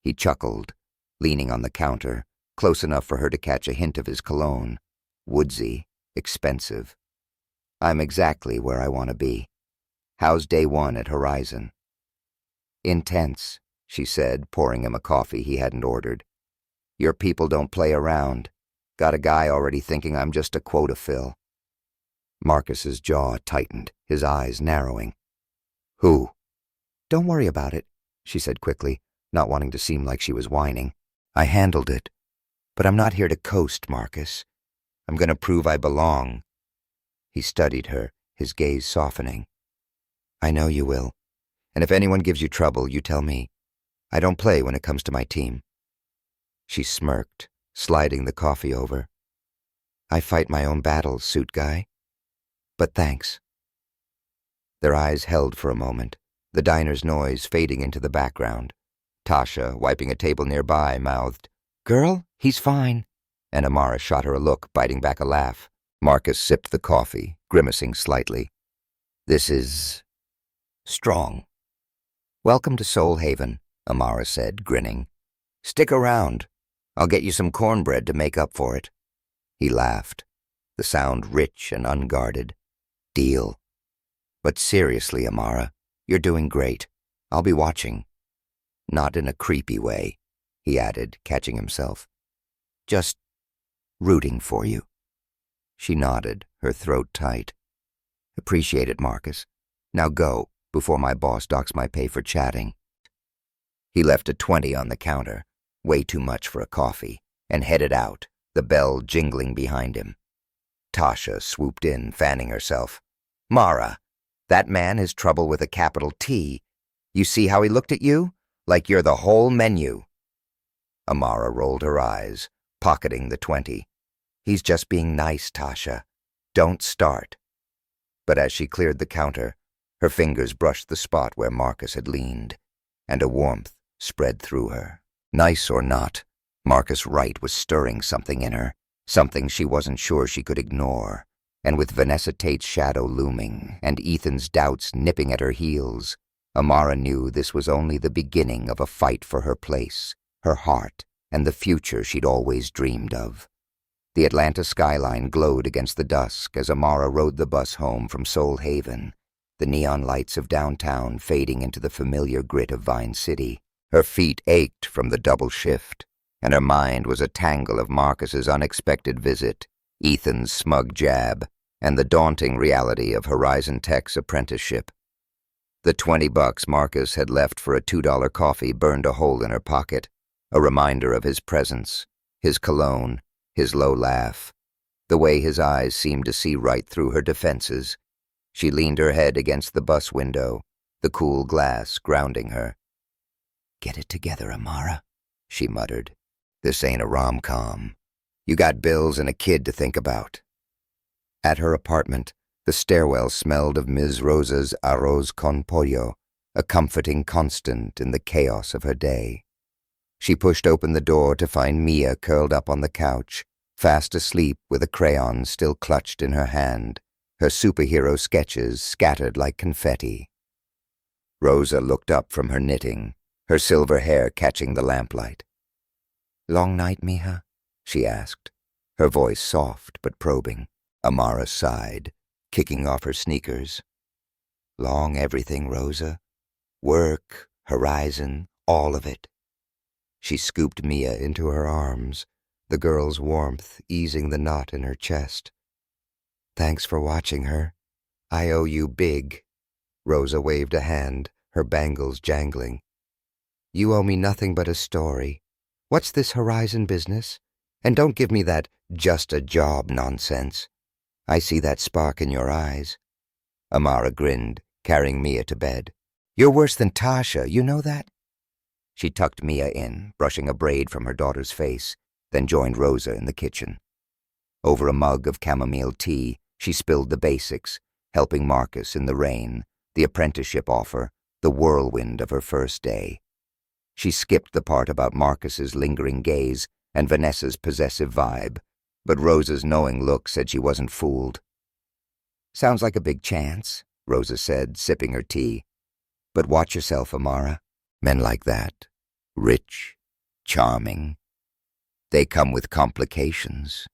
Speaker 1: He chuckled, leaning on the counter, close enough for her to catch a hint of his cologne. Woodsy, expensive. "I'm exactly where I want to be. How's day one at Horizon?" "Intense," she said, pouring him a coffee he hadn't ordered. "Your people don't play around. Got a guy already thinking I'm just a quota fill." Marcus's jaw tightened, his eyes narrowing. "Who?" "Don't worry about it," she said quickly, not wanting to seem like she was whining. "I handled it. But I'm not here to coast, Marcus. I'm going to prove I belong." He studied her, his gaze softening. I know you will. And if anyone gives you trouble, you tell me. I don't play when it comes to my team. She smirked, sliding the coffee over. I fight my own battles, suit guy. But thanks. Their eyes held for a moment, the diner's noise fading into the background. Tasha, wiping a table nearby, mouthed, Girl, he's fine. And Amara shot her a look, biting back a laugh. Marcus sipped the coffee, grimacing slightly. This is strong. Welcome to Soul Haven, Amara said, grinning. Stick around. I'll get you some cornbread to make up for it. He laughed, the sound rich and unguarded. Deal. But seriously, Amara, you're doing great. I'll be watching. Not in a creepy way, he added, catching himself. Just rooting for you. She nodded, her throat tight. Appreciate it, Marcus. Now go, before my boss docks my pay for chatting. He left a 20 on the counter, way too much for a coffee, and headed out, the bell jingling behind him. Tasha swooped in, fanning herself. Mara, that man has trouble with a capital T. You see how he looked at you? Like you're the whole menu. Amara rolled her eyes, pocketing the 20. He's just being nice, Tasha. Don't start. But as she cleared the counter, her fingers brushed the spot where Marcus had leaned, and a warmth spread through her. Nice or not, Marcus Wright was stirring something in her, something she wasn't sure she could ignore, and with Vanessa Tate's shadow looming and Ethan's doubts nipping at her heels, Amara knew this was only the beginning of a fight for her place, her heart, and the future she'd always dreamed of. The Atlanta skyline glowed against the dusk as Amara rode the bus home from Soul Haven, the neon lights of downtown fading into the familiar grit of Vine City. Her feet ached from the double shift, and her mind was a tangle of Marcus's unexpected visit, Ethan's smug jab, and the daunting reality of Horizon Tech's apprenticeship. The $20 Marcus had left for a $2 coffee burned a hole in her pocket, a reminder of his presence, his cologne, his low laugh, the way his eyes seemed to see right through her defenses. She leaned her head against the bus window, the cool glass grounding her. Get it together, Amara, she muttered. This ain't a rom-com. You got bills and a kid to think about. At her apartment, the stairwell smelled of Ms. Rosa's arroz con pollo, a comforting constant in the chaos of her day. She pushed open the door to find Mia curled up on the couch, fast asleep with a crayon still clutched in her hand, her superhero sketches scattered like confetti. Rosa looked up from her knitting, her silver hair catching the lamplight. Long night, mija? She asked, her voice soft but probing. Amara sighed, kicking off her sneakers. Long everything, Rosa. Work, horizon, all of it. She scooped Mia into her arms, the girl's warmth easing the knot in her chest. Thanks for watching her. I owe you big. Rosa waved a hand, her bangles jangling. You owe me nothing but a story. What's this Horizon business? And don't give me that just a job nonsense. I see that spark in your eyes. Amara grinned, carrying Mia to bed. You're worse than Tasha, you know that? She tucked Mia in, brushing a braid from her daughter's face, then joined Rosa in the kitchen. Over a mug of chamomile tea, she spilled the basics, helping Marcus in the rain, the apprenticeship offer, the whirlwind of her first day. She skipped the part about Marcus's lingering gaze and Vanessa's possessive vibe, but Rosa's knowing look said she wasn't fooled. Sounds like a big chance, Rosa said, sipping her tea. But watch yourself, Amara. Men like that, rich, charming, they come with complications.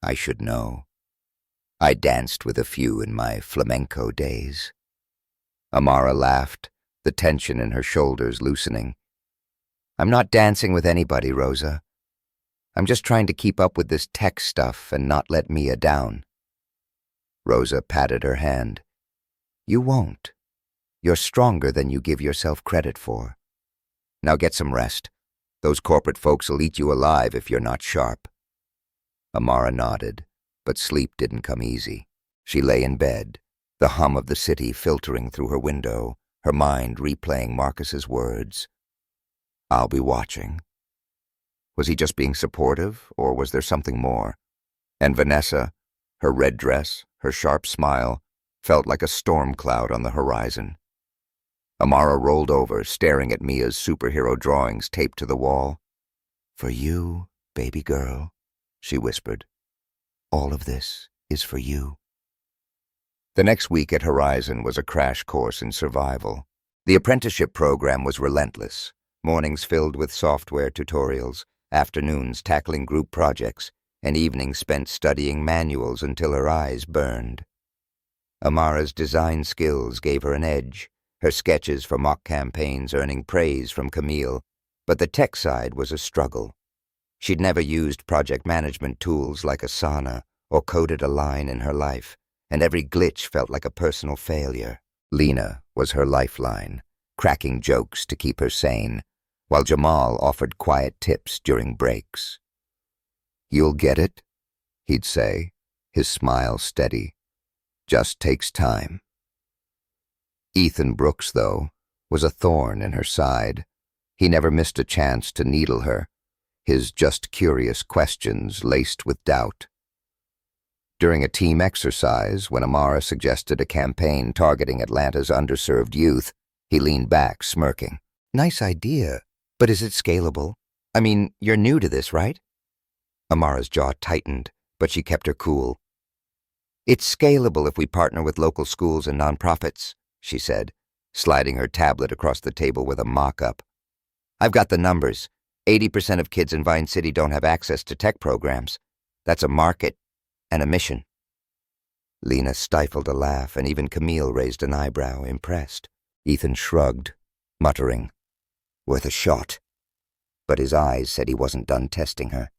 Speaker 1: I should know. I danced with a few in my flamenco days. Amara laughed, the tension in her shoulders loosening. I'm not dancing with anybody, Rosa. I'm just trying to keep up with this tech stuff and not let Mia down. Rosa patted her hand. You won't. You're stronger than you give yourself credit for. Now get some rest. Those corporate folks will eat you alive if you're not sharp. Amara nodded, but sleep didn't come easy. She lay in bed, the hum of the city filtering through her window, her mind replaying Marcus's words. "I'll be watching." Was he just being supportive, or was there something more? And Vanessa, her red dress, her sharp smile, felt like a storm cloud on the horizon. Amara rolled over, staring at Mia's superhero drawings taped to the wall. "For you, baby girl," she whispered. "All of this is for you." The next week at Horizon was a crash course in survival. The apprenticeship program was relentless, mornings filled with software tutorials, afternoons tackling group projects, and evenings spent studying manuals until her eyes burned. Amara's design skills gave her an edge, her sketches for mock campaigns earning praise from Camille, but the tech side was a struggle. She'd never used project management tools like Asana or coded a line in her life, and every glitch felt like a personal failure. Lena was her lifeline, cracking jokes to keep her sane, while Jamal offered quiet tips during breaks. "You'll get it," he'd say, his smile steady. "Just takes time." Ethan Brooks, though, was a thorn in her side. He never missed a chance to needle her, his just curious questions laced with doubt. During a team exercise, when Amara suggested a campaign targeting Atlanta's underserved youth, he leaned back, smirking. "Nice idea, but is it scalable? I mean, you're new to this, right?" Amara's jaw tightened, but she kept her cool. "It's scalable if we partner with local schools and nonprofits," she said, sliding her tablet across the table with a mock-up. "I've got the numbers. 80% of kids in Vine City don't have access to tech programs. That's a market and a mission." Lena stifled a laugh, and even Camille raised an eyebrow, impressed. Ethan shrugged, muttering, "Worth a shot." But his eyes said he wasn't done testing her.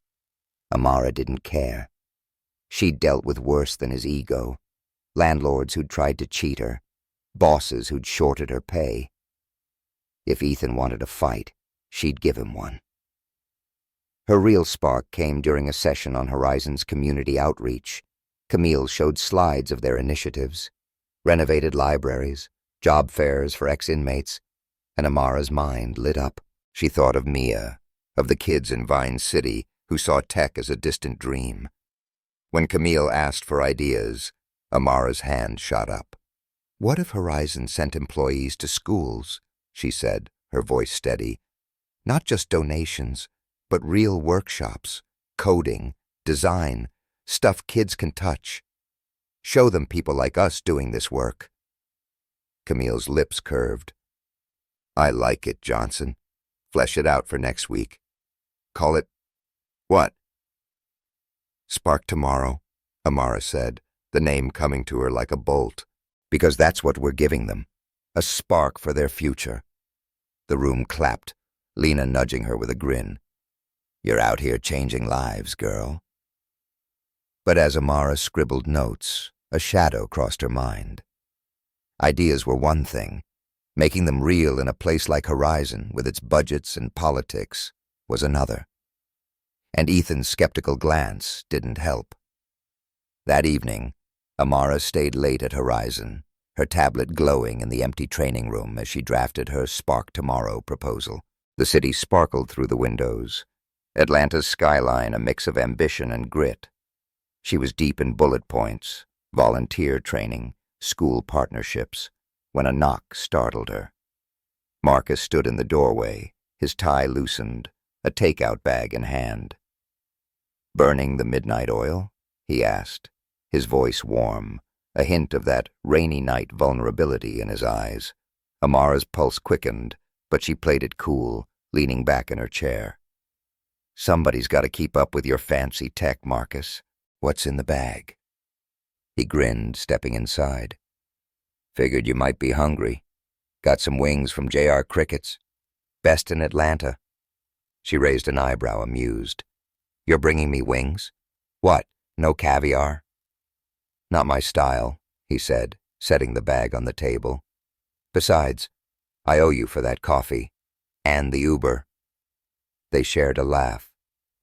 Speaker 1: Amara didn't care. She'd dealt with worse than his ego. Landlords who'd tried to cheat her. Bosses who'd shorted her pay. If Ethan wanted a fight, she'd give him one. Her real spark came during a session on Horizon's community outreach. Camille showed slides of their initiatives, renovated libraries, job fairs for ex-inmates, and Amara's mind lit up. She thought of Mia, of the kids in Vine City who saw tech as a distant dream. When Camille asked for ideas, Amara's hand shot up. "What if Horizon sent employees to schools?" she said, her voice steady. "Not just donations, but real workshops, coding, design, stuff kids can touch. Show them people like us doing this work." Camille's lips curved. "I like it, Johnson. Flesh it out for next week. Call it what?" "Spark Tomorrow," Amara said, the name coming to her like a bolt. "Because that's what we're giving them. A spark for their future." The room clapped, Lena nudging her with a grin. "You're out here changing lives, girl." But as Amara scribbled notes, a shadow crossed her mind. Ideas were one thing. Making them real in a place like Horizon, with its budgets and politics, was another. And Ethan's skeptical glance didn't help. That evening, Amara stayed late at Horizon, her tablet glowing in the empty training room as she drafted her Spark Tomorrow proposal. The city sparkled through the windows, Atlanta's skyline a mix of ambition and grit. She was deep in bullet points, volunteer training, school partnerships, when a knock startled her. Marcus stood in the doorway, his tie loosened, a takeout bag in hand. "Burning the midnight oil?" he asked, his voice warm, a hint of that rainy night vulnerability in his eyes. Amara's pulse quickened, but she played it cool, leaning back in her chair. "Somebody's got to keep up with your fancy tech, Marcus. What's in the bag?" He grinned, stepping inside. "Figured you might be hungry. Got some wings from J.R. Cricket's. Best in Atlanta." She raised an eyebrow, amused. "You're bringing me wings? What, no caviar?" "Not my style," he said, setting the bag on the table. "Besides, I owe you for that coffee. And the Uber." They shared a laugh,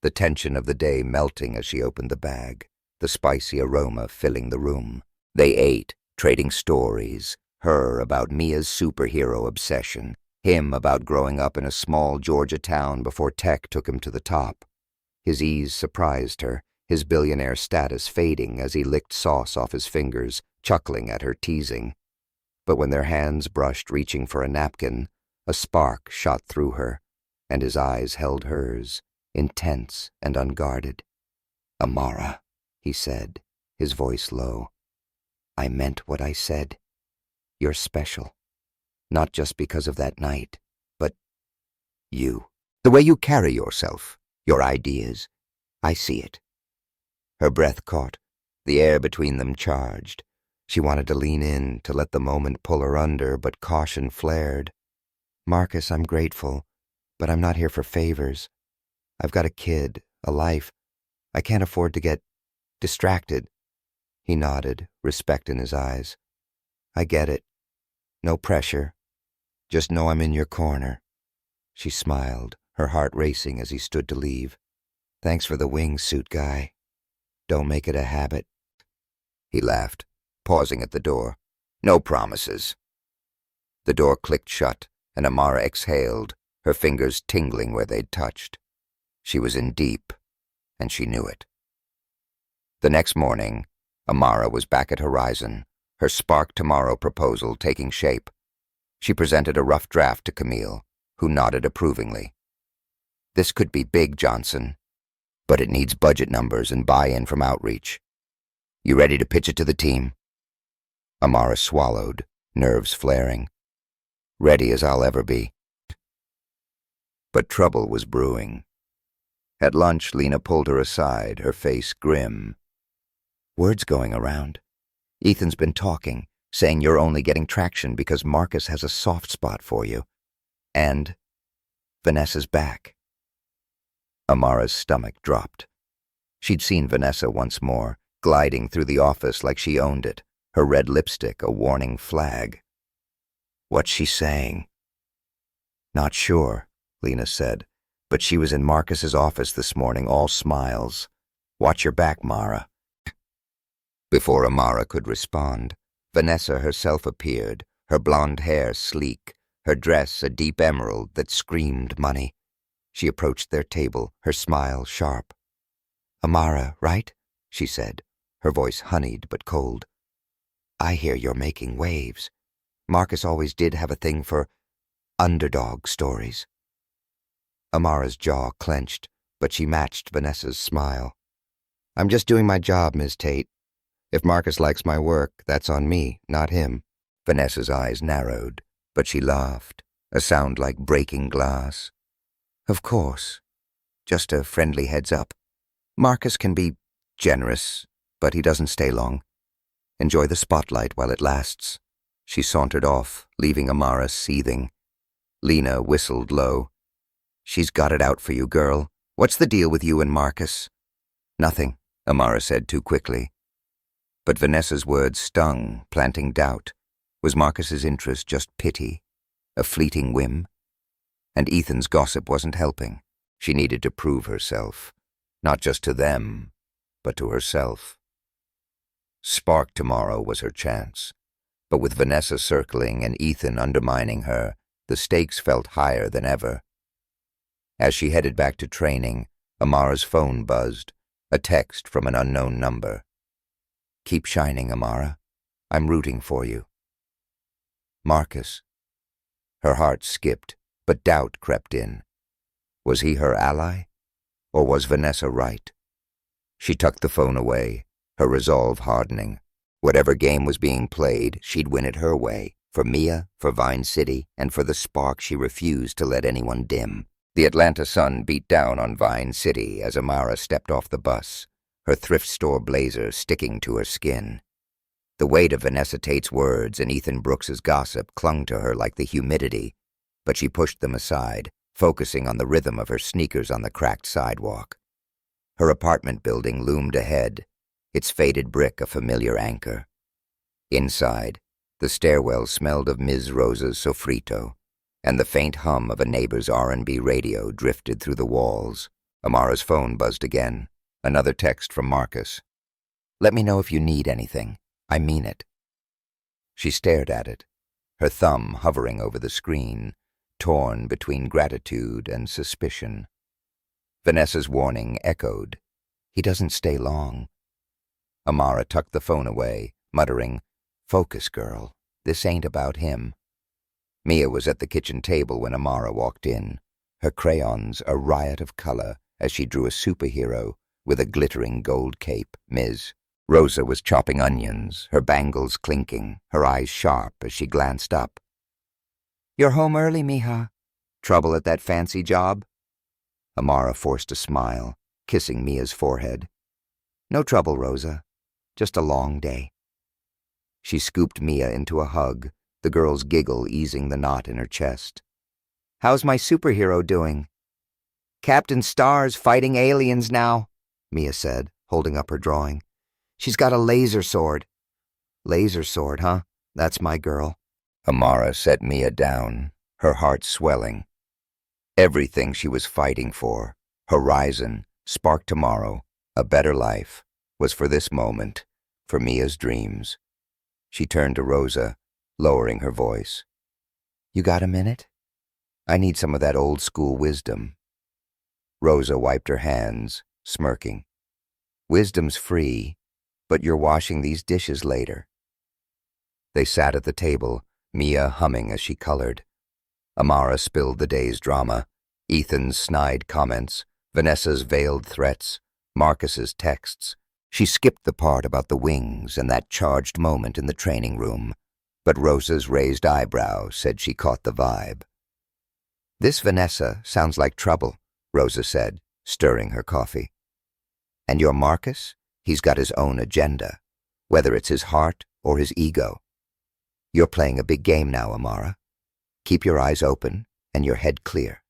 Speaker 1: the tension of the day melting as she opened the bag, the spicy aroma filling the room. They ate, trading stories, her about Mia's superhero obsession, him about growing up in a small Georgia town before tech took him to the top. His ease surprised her, his billionaire status fading as he licked sauce off his fingers, chuckling at her teasing. But when their hands brushed reaching for a napkin, a spark shot through her, and his eyes held hers, intense and unguarded. "Amara," he said, his voice low. "I meant what I said. You're special. Not just because of that night, but you. The way you carry yourself, your ideas. I see it." Her breath caught, the air between them charged. She wanted to lean in, to let the moment pull her under, but caution flared. "Marcus, I'm grateful, but I'm not here for favors. I've got a kid, a life. I can't afford to get distracted." He nodded, respect in his eyes. "I get it. No pressure. Just know I'm in your corner." She smiled, her heart racing as he stood to leave. "Thanks for the wingsuit, guy. Don't make it a habit." He laughed, pausing at the door. "No promises." The door clicked shut, and Amara exhaled, her fingers tingling where they'd touched. She was in deep, and she knew it. The next morning, Amara was back at Horizon, her Spark Tomorrow proposal taking shape. She presented a rough draft to Camille, who nodded approvingly. "This could be big, Johnson, but it needs budget numbers and buy-in from outreach. You ready to pitch it to the team?" Amara swallowed, nerves flaring. "Ready as I'll ever be." But trouble was brewing. At lunch, Lena pulled her aside, her face grim. "Word's going around. Ethan's been talking, saying you're only getting traction because Marcus has a soft spot for you. And Vanessa's back." Amara's stomach dropped. She'd seen Vanessa once more, gliding through the office like she owned it, her red lipstick a warning flag. "What's she saying?" "Not sure," Lena said, "but she was in Marcus's office this morning, all smiles. Watch your back, Mara." Before Amara could respond, Vanessa herself appeared, her blonde hair sleek, her dress a deep emerald that screamed money. She approached their table, her smile sharp. "Amara, right?" she said, her voice honeyed but cold. "I hear you're making waves. Marcus always did have a thing for underdog stories." Amara's jaw clenched, but she matched Vanessa's smile. "I'm just doing my job, Ms. Tate. If Marcus likes my work, that's on me, not him." Vanessa's eyes narrowed, but she laughed, a sound like breaking glass. "Of course. Just a friendly heads up. Marcus can be generous, but he doesn't stay long. Enjoy the spotlight while it lasts." She sauntered off, leaving Amara seething. Lena whistled low. "She's got it out for you, girl. What's the deal with you and Marcus?" "Nothing," Amara said too quickly. But Vanessa's words stung, planting doubt. Was Marcus's interest just pity, a fleeting whim? And Ethan's gossip wasn't helping. She needed to prove herself, not just to them, but to herself. Spark Tomorrow was her chance, but with Vanessa circling and Ethan undermining her, the stakes felt higher than ever. As she headed back to training, Amara's phone buzzed, a text from an unknown number. "Keep shining, Amara. I'm rooting for you. Marcus." Her heart skipped, but doubt crept in. Was he her ally? Or was Vanessa right? She tucked the phone away, her resolve hardening. Whatever game was being played, she'd win it her way, for Mia, for Vine City, and for the spark she refused to let anyone dim. The Atlanta sun beat down on Vine City as Amara stepped off the bus, her thrift store blazer sticking to her skin. The weight of Vanessa Tate's words and Ethan Brooks's gossip clung to her like the humidity, but she pushed them aside, focusing on the rhythm of her sneakers on the cracked sidewalk. Her apartment building loomed ahead, its faded brick a familiar anchor. Inside, the stairwell smelled of Ms. Rosa's sofrito, and the faint hum of a neighbor's R&B radio drifted through the walls. Amara's phone buzzed again. Another text from Marcus. "Let me know if you need anything. I mean it." She stared at it, her thumb hovering over the screen, torn between gratitude and suspicion. Vanessa's warning echoed. "He doesn't stay long." Amara tucked the phone away, muttering, "Focus, girl. This ain't about him." Mia was at the kitchen table when Amara walked in, her crayons a riot of color as she drew a superhero with a glittering gold cape, Ms. Rosa was chopping onions, her bangles clinking, her eyes sharp as she glanced up. "You're home early, mija. Trouble at that fancy job?" Amara forced a smile, kissing Mia's forehead. "No trouble, Rosa. Just a long day." She scooped Mia into a hug, the girl's giggle easing the knot in her chest. "How's my superhero doing?" "Captain Star's fighting aliens now," Mia said, holding up her drawing. "She's got a laser sword." "Laser sword, huh? That's my girl." Amara set Mia down, her heart swelling. Everything she was fighting for, horizon, spark tomorrow, a better life, was for this moment, for Mia's dreams. She turned to Rosa, lowering her voice. "You got a minute? I need some of that old-school wisdom." Rosa wiped her hands, smirking. "Wisdom's free, but you're washing these dishes later." They sat at the table, Mia humming as she colored. Amara spilled the day's drama, Ethan's snide comments, Vanessa's veiled threats, Marcus's texts. She skipped the part about the wings and that charged moment in the training room, but Rosa's raised eyebrow said she caught the vibe. "This Vanessa sounds like trouble," Rosa said, stirring her coffee. "And your Marcus? He's got his own agenda, whether it's his heart or his ego. You're playing a big game now, Amara. Keep your eyes open and your head clear."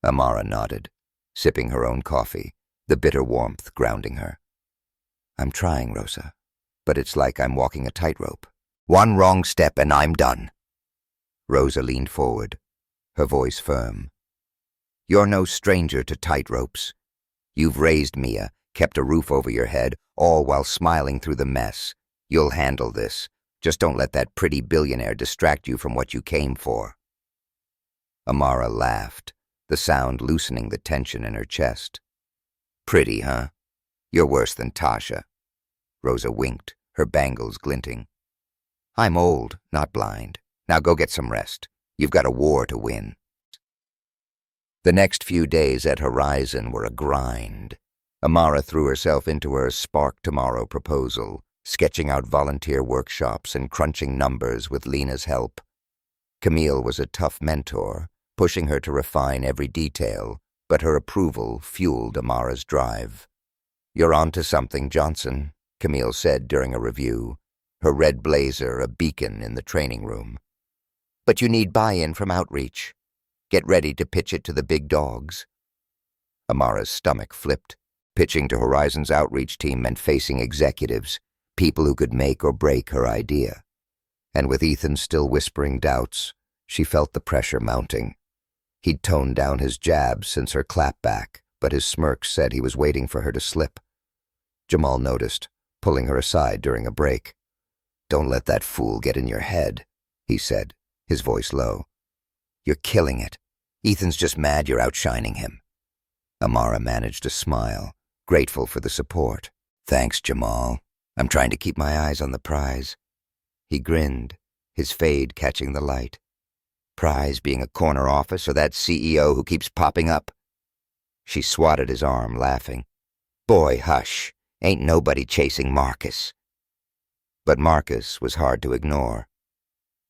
Speaker 1: Amara nodded, sipping her own coffee, the bitter warmth grounding her. "I'm trying, Rosa, but it's like I'm walking a tightrope. One wrong step and I'm done." Rosa leaned forward, her voice firm. "You're no stranger to tightropes. You've raised Mia, kept a roof over your head, all while smiling through the mess. You'll handle this. Just don't let that pretty billionaire distract you from what you came for." Amara laughed, the sound loosening the tension in her chest. "Pretty, huh? You're worse than Tasha." Rosa winked, her bangles glinting. "I'm old, not blind. Now go get some rest. You've got a war to win." The next few days at Horizon were a grind. Amara threw herself into her Spark Tomorrow proposal, sketching out volunteer workshops and crunching numbers with Lena's help. Camille was a tough mentor, pushing her to refine every detail, but her approval fueled Amara's drive. "You're on to something, Johnson," Camille said during a review, her red blazer a beacon in the training room. "But you need buy-in from outreach. Get ready to pitch it to the big dogs." Amara's stomach flipped. Pitching to Horizon's outreach team meant facing executives, people who could make or break her idea. And with Ethan still whispering doubts, she felt the pressure mounting. He'd toned down his jabs since her clapback, but his smirk said he was waiting for her to slip. Jamal noticed, pulling her aside during a break. "Don't let that fool get in your head," he said, his voice low. "You're killing it. Ethan's just mad you're outshining him." Amara managed a smile, grateful for the support. "Thanks, Jamal. I'm trying to keep my eyes on the prize." He grinned, his fade catching the light. "Prize being a corner office or that CEO who keeps popping up?" She swatted his arm, laughing. "Boy, hush. Ain't nobody chasing Marcus." But Marcus was hard to ignore.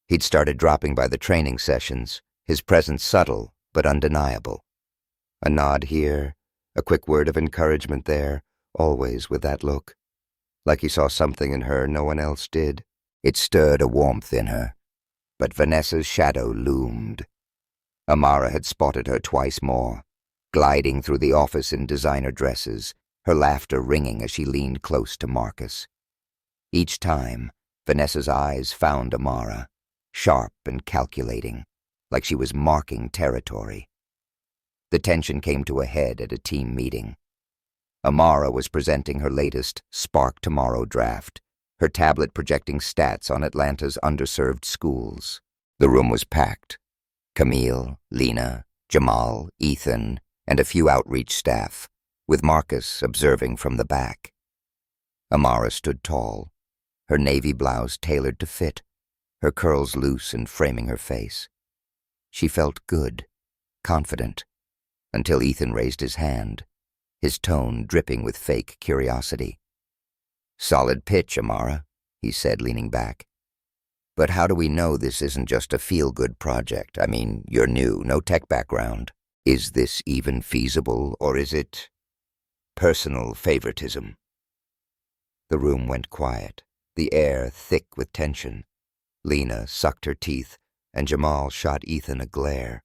Speaker 1: He'd started dropping by the training sessions, his presence subtle but undeniable. A nod here, a quick word of encouragement there, always with that look. Like he saw something in her no one else did. It stirred a warmth in her. But Vanessa's shadow loomed. Amara had spotted her twice more, gliding through the office in designer dresses, her laughter ringing as she leaned close to Marcus. Each time, Vanessa's eyes found Amara, sharp and calculating, like she was marking territory. The tension came to a head at a team meeting. Amara was presenting her latest Spark Tomorrow draft, her tablet projecting stats on Atlanta's underserved schools. The room was packed. Camille, Lena, Jamal, Ethan, and a few outreach staff, with Marcus observing from the back. Amara stood tall, her navy blouse tailored to fit, her curls loose and framing her face. She felt good, confident, until Ethan raised his hand, his tone dripping with fake curiosity. "Solid pitch, Amara," he said, leaning back. "But how do we know this isn't just a feel-good project? I mean, you're new, no tech background. Is this even feasible, or is it personal favoritism?" The room went quiet, the air thick with tension. Lena sucked her teeth, and Jamal shot Ethan a glare.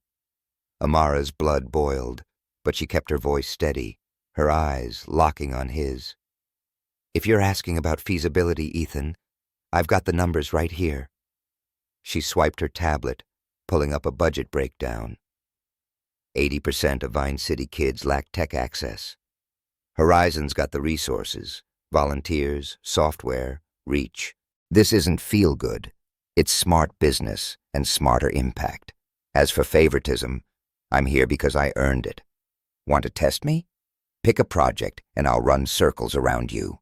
Speaker 1: Amara's blood boiled, but she kept her voice steady, her eyes locking on his. "If you're asking about feasibility, Ethan, I've got the numbers right here." She swiped her tablet, pulling up a budget breakdown. 80% of Vine City kids lack tech access. Horizon's got the resources, volunteers, software, reach. This isn't feel-good. It's smart business and smarter impact. As for favoritism, I'm here because I earned it. Want to test me? Pick a project and I'll run circles around you.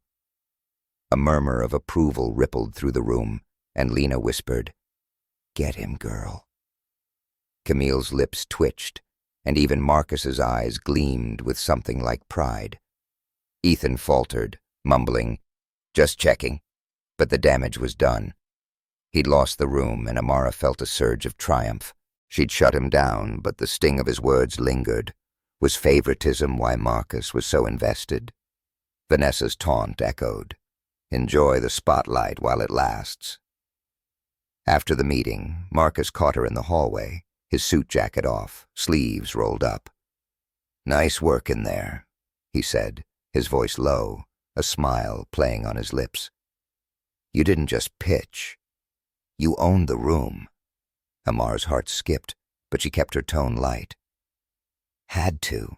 Speaker 1: A murmur of approval rippled through the room, and Lena whispered, "Get him, girl." Camille's lips twitched, and even Marcus's eyes gleamed with something like pride. Ethan faltered, mumbling, "Just checking." But the damage was done. He'd lost the room, and Amara felt a surge of triumph. She'd shut him down, but the sting of his words lingered. Was favoritism why Marcus was so invested? Vanessa's taunt echoed. "Enjoy the spotlight while it lasts." After the meeting, Marcus caught her in the hallway, his suit jacket off, sleeves rolled up. "Nice work in there," he said, his voice low, a smile playing on his lips. "You didn't just pitch. You owned the room." Amar's heart skipped, but she kept her tone light. "Had to.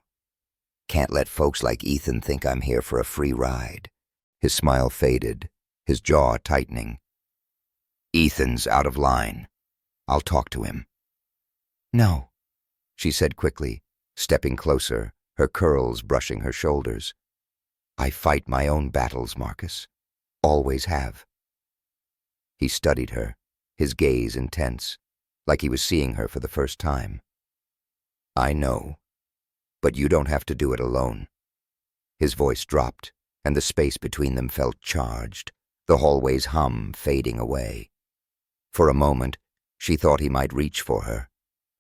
Speaker 1: Can't let folks like Ethan think I'm here for a free ride." His smile faded, his jaw tightening. "Ethan's out of line. I'll talk to him." "No," she said quickly, stepping closer, her curls brushing her shoulders. "I fight my own battles, Marcus. Always have." He studied her, his gaze intense, like he was seeing her for the first time. "I know, but you don't have to do it alone." His voice dropped, and the space between them felt charged, the hallway's hum fading away. For a moment, she thought he might reach for her,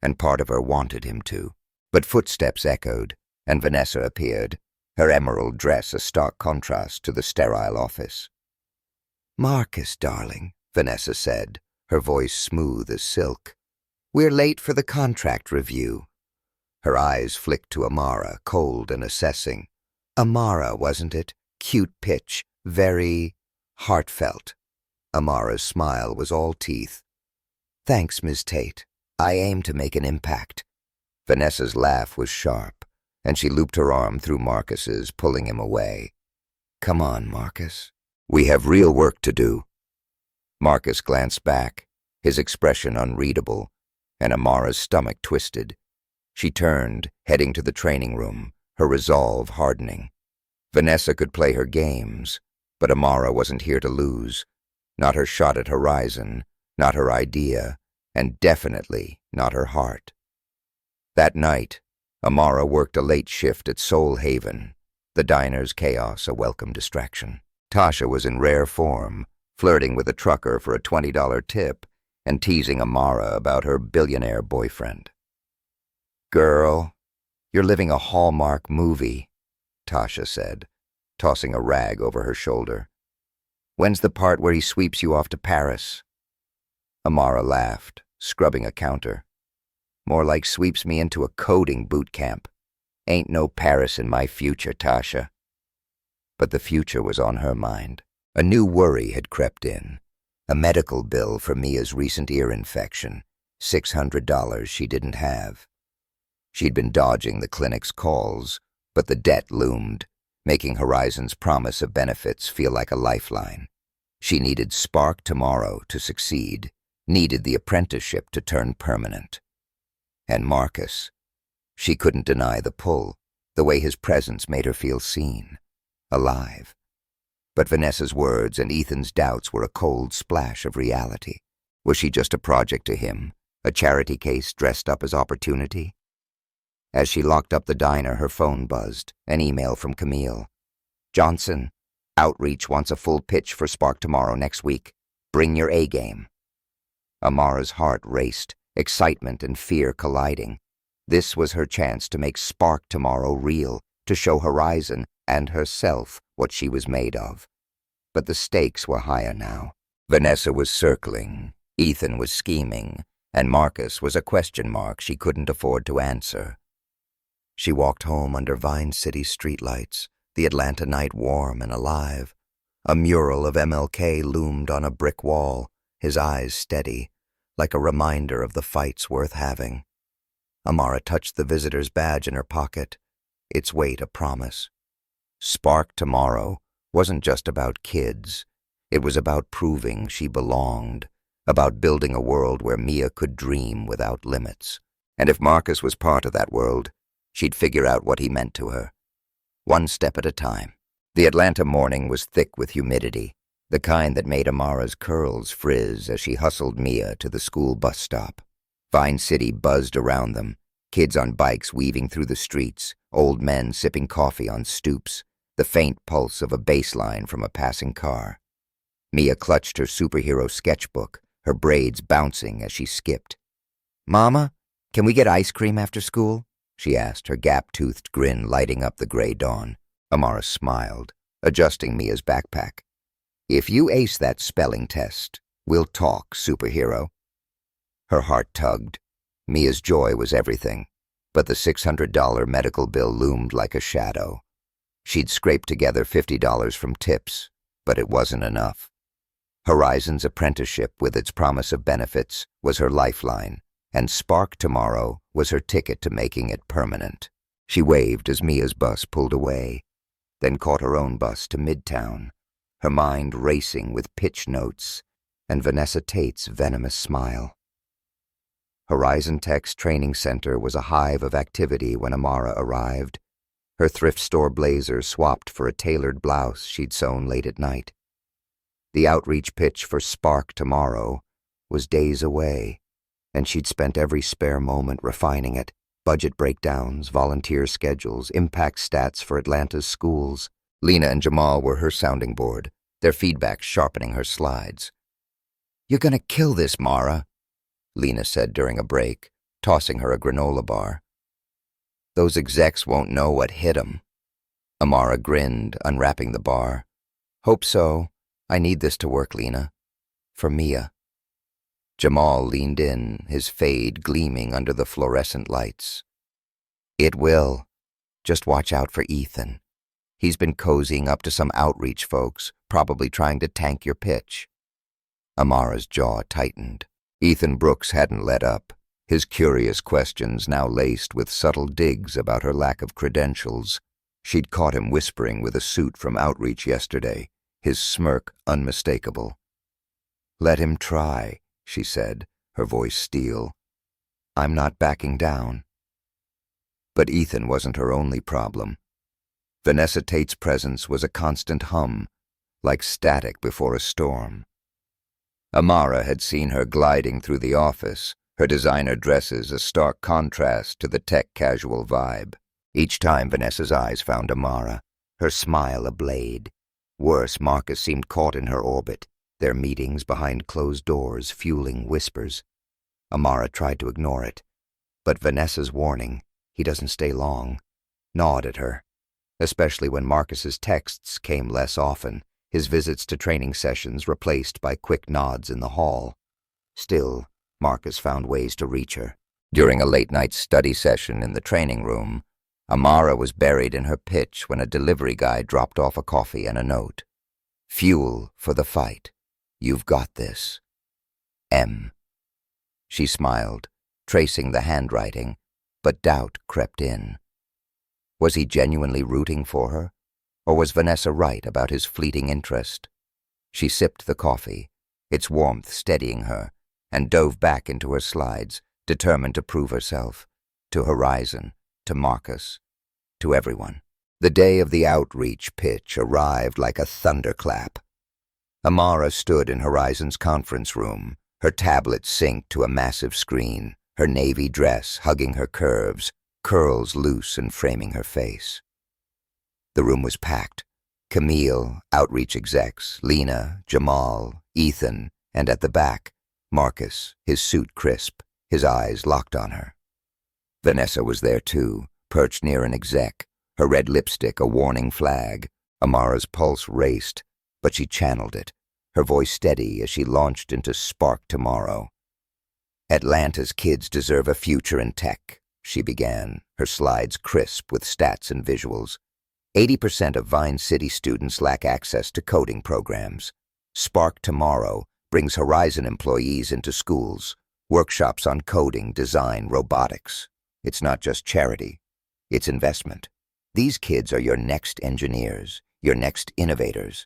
Speaker 1: and part of her wanted him to. But footsteps echoed, and Vanessa appeared, her emerald dress a stark contrast to the sterile office. "Marcus, darling," Vanessa said, her voice smooth as silk. "We're late for the contract review." Her eyes flicked to Amara, cold and assessing. "Amara, wasn't it? Cute pitch, very heartfelt." Amara's smile was all teeth. "Thanks, Ms. Tate. I aim to make an impact." Vanessa's laugh was sharp, and she looped her arm through Marcus's, pulling him away. "Come on, Marcus. We have real work to do." Marcus glanced back, his expression unreadable, and Amara's stomach twisted. She turned, heading to the training room, her resolve hardening. Vanessa could play her games, but Amara wasn't here to lose. Not her shot at Horizon, not her idea, and definitely not her heart. That night, Amara worked a late shift at Soul Haven, the diner's chaos a welcome distraction. Tasha was in rare form, flirting with a trucker for a $20 tip and teasing Amara about her billionaire boyfriend. "Girl, you're living a Hallmark movie," Tasha said, tossing a rag over her shoulder. "When's the part where he sweeps you off to Paris?" Amara laughed, scrubbing a counter. "More like sweeps me into a coding boot camp. Ain't no Paris in my future, Tasha." But the future was on her mind. A new worry had crept in. A medical bill for Mia's recent ear infection, $600 she didn't have. She'd been dodging the clinic's calls, but the debt loomed, making Horizon's promise of benefits feel like a lifeline. She needed spark tomorrow to succeed, needed the apprenticeship to turn permanent. And Marcus. She couldn't deny the pull, the way his presence made her feel seen, alive. But Vanessa's words and Ethan's doubts were a cold splash of reality. Was she just a project to him, a charity case dressed up as opportunity? As she locked up the diner, her phone buzzed, an email from Camille. Johnson, Outreach wants a full pitch for Spark tomorrow next week. Bring your A-game. Amara's heart raced, excitement and fear colliding. This was her chance to make Spark tomorrow real, to show Horizon and herself what she was made of. But the stakes were higher now. Vanessa was circling, Ethan was scheming, and Marcus was a question mark she couldn't afford to answer. She walked home under Vine City streetlights, the Atlanta night warm and alive. A mural of MLK loomed on a brick wall, his eyes steady, like a reminder of the fights worth having. Amara touched the visitor's badge in her pocket, its weight a promise. Spark tomorrow wasn't just about kids. It was about proving she belonged, about building a world where Mia could dream without limits. And if Marcus was part of that world, she'd figure out what he meant to her. One step at a time. The Atlanta morning was thick with humidity, the kind that made Amara's curls frizz as she hustled Mia to the school bus stop. Vine City buzzed around them, kids on bikes weaving through the streets, old men sipping coffee on stoops, the faint pulse of a bass line from a passing car. Mia clutched her superhero sketchbook, her braids bouncing as she skipped. "Mama, can we get ice cream after school?" she asked, her gap-toothed grin lighting up the gray dawn. Amara smiled, adjusting Mia's backpack. "If you ace that spelling test, we'll talk, superhero." Her heart tugged. Mia's joy was everything, but the $600 medical bill loomed like a shadow. She'd scraped together $50 from tips, but it wasn't enough. Horizon's apprenticeship, with its promise of benefits, was her lifeline, and Spark tomorrow was her ticket to making it permanent. She waved as Mia's bus pulled away, then caught her own bus to Midtown, her mind racing with pitch notes and Vanessa Tate's venomous smile. Horizon Tech's training center was a hive of activity when Amara arrived, her thrift store blazer swapped for a tailored blouse she'd sewn late at night. The outreach pitch for Spark tomorrow was days away, and she'd spent every spare moment refining it. Budget breakdowns, volunteer schedules, impact stats for Atlanta's schools. Lena and Jamal were her sounding board, their feedback sharpening her slides. "You're gonna kill this, Mara," Lena said during a break, tossing her a granola bar. "Those execs won't know what hit 'em." Amara grinned, unwrapping the bar. "Hope so. I need this to work, Lena. For Mia." Jamal leaned in, his fade gleaming under the fluorescent lights. "It will. Just watch out for Ethan. He's been cozying up to some outreach folks, probably trying to tank your pitch." Amara's jaw tightened. Ethan Brooks hadn't let up, his curious questions now laced with subtle digs about her lack of credentials. She'd caught him whispering with a suit from outreach yesterday, his smirk unmistakable. "Let him try," she said, her voice steel. "I'm not backing down." But Ethan wasn't her only problem. Vanessa Tate's presence was a constant hum, like static before a storm. Amara had seen her gliding through the office, her designer dresses a stark contrast to the tech casual vibe. Each time Vanessa's eyes found Amara, her smile a blade. Worse, Marcus seemed caught in her orbit, their meetings behind closed doors fueling whispers. Amara tried to ignore it, but Vanessa's warning, "He doesn't stay long," gnawed at her, especially when Marcus's texts came less often, his visits to training sessions replaced by quick nods in the hall. Still, Marcus found ways to reach her. During a late-night study session in the training room, Amara was buried in her pitch when a delivery guy dropped off a coffee and a note. "Fuel for the fight. You've got this. M." She smiled, tracing the handwriting, but doubt crept in. Was he genuinely rooting for her, or was Vanessa right about his fleeting interest? She sipped the coffee, its warmth steadying her, and dove back into her slides, determined to prove herself, to Horizon, to Marcus, to everyone. The day of the outreach pitch arrived like a thunderclap. Amara stood in Horizon's conference room, her tablet synced to a massive screen, her navy dress hugging her curves, curls loose and framing her face. The room was packed. Camille, outreach execs, Lena, Jamal, Ethan, and at the back, Marcus, his suit crisp, his eyes locked on her. Vanessa was there too, perched near an exec, her red lipstick a warning flag. Amara's pulse raced, but she channeled it, her voice steady as she launched into Spark Tomorrow. Atlanta's kids deserve a future in tech, she began, her slides crisp with stats and visuals. 80% of Vine City students lack access to coding programs. Spark Tomorrow brings Horizon employees into schools, workshops on coding, design, robotics. It's not just charity, it's investment. These kids are your next engineers, your next innovators.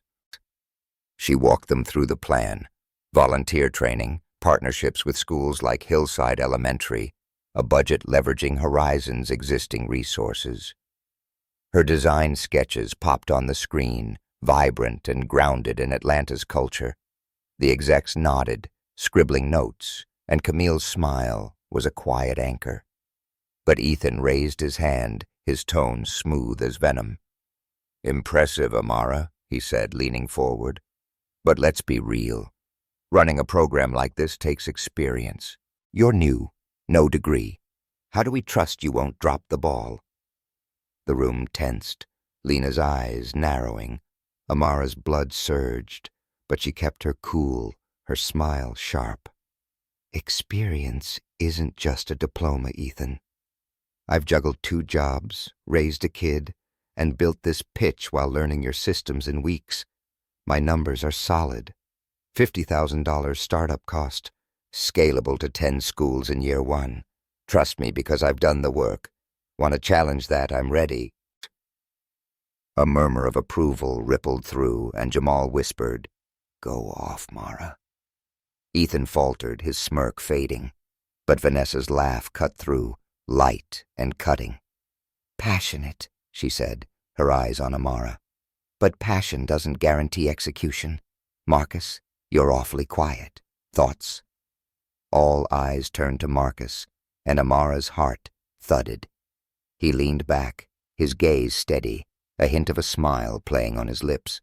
Speaker 1: She walked them through the plan: volunteer training, partnerships with schools like Hillside Elementary, a budget leveraging Horizon's existing resources. Her design sketches popped on the screen, vibrant and grounded in Atlanta's culture. The execs nodded, scribbling notes, and Camille's smile was a quiet anchor. But Ethan raised his hand, his tone smooth as venom. "Impressive, Amara," he said, leaning forward. "But let's be real. Running a program like this takes experience. You're new, no degree. How do we trust you won't drop the ball?" The room tensed, Lena's eyes narrowing. Amara's blood surged, but she kept her cool, her smile sharp. "Experience isn't just a diploma, Ethan. I've juggled 2 jobs, raised a kid, and built this pitch while learning your systems in weeks. My numbers are solid. $50,000 startup cost, scalable to 10 schools in year 1. Trust me because I've done the work. Want to challenge that, I'm ready." A murmur of approval rippled through, and Jamal whispered, "Go off, Mara." Ethan faltered, his smirk fading, but Vanessa's laugh cut through, light and cutting. "Passionate," she said, her eyes on Amara. "But passion doesn't guarantee execution. Marcus, you're awfully quiet. Thoughts?" All eyes turned to Marcus, and Amara's heart thudded. He leaned back, his gaze steady, a hint of a smile playing on his lips.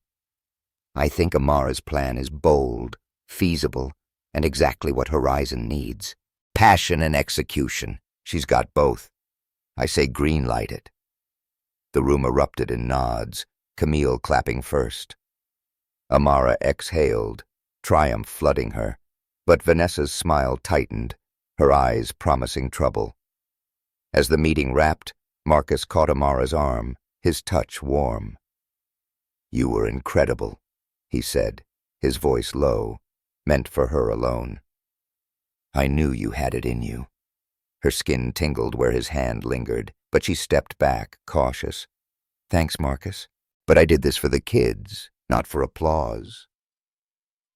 Speaker 1: "I think Amara's plan is bold, feasible, and exactly what Horizon needs. Passion and execution. She's got both. I say green-light it." The room erupted in nods, Camille clapping first. Amara exhaled, triumph flooding her, but Vanessa's smile tightened, her eyes promising trouble. As the meeting wrapped, Marcus caught Amara's arm, his touch warm. "You were incredible," he said, his voice low, meant for her alone. "I knew you had it in you." Her skin tingled where his hand lingered, but she stepped back, cautious. "Thanks, Marcus, but I did this for the kids, not for applause."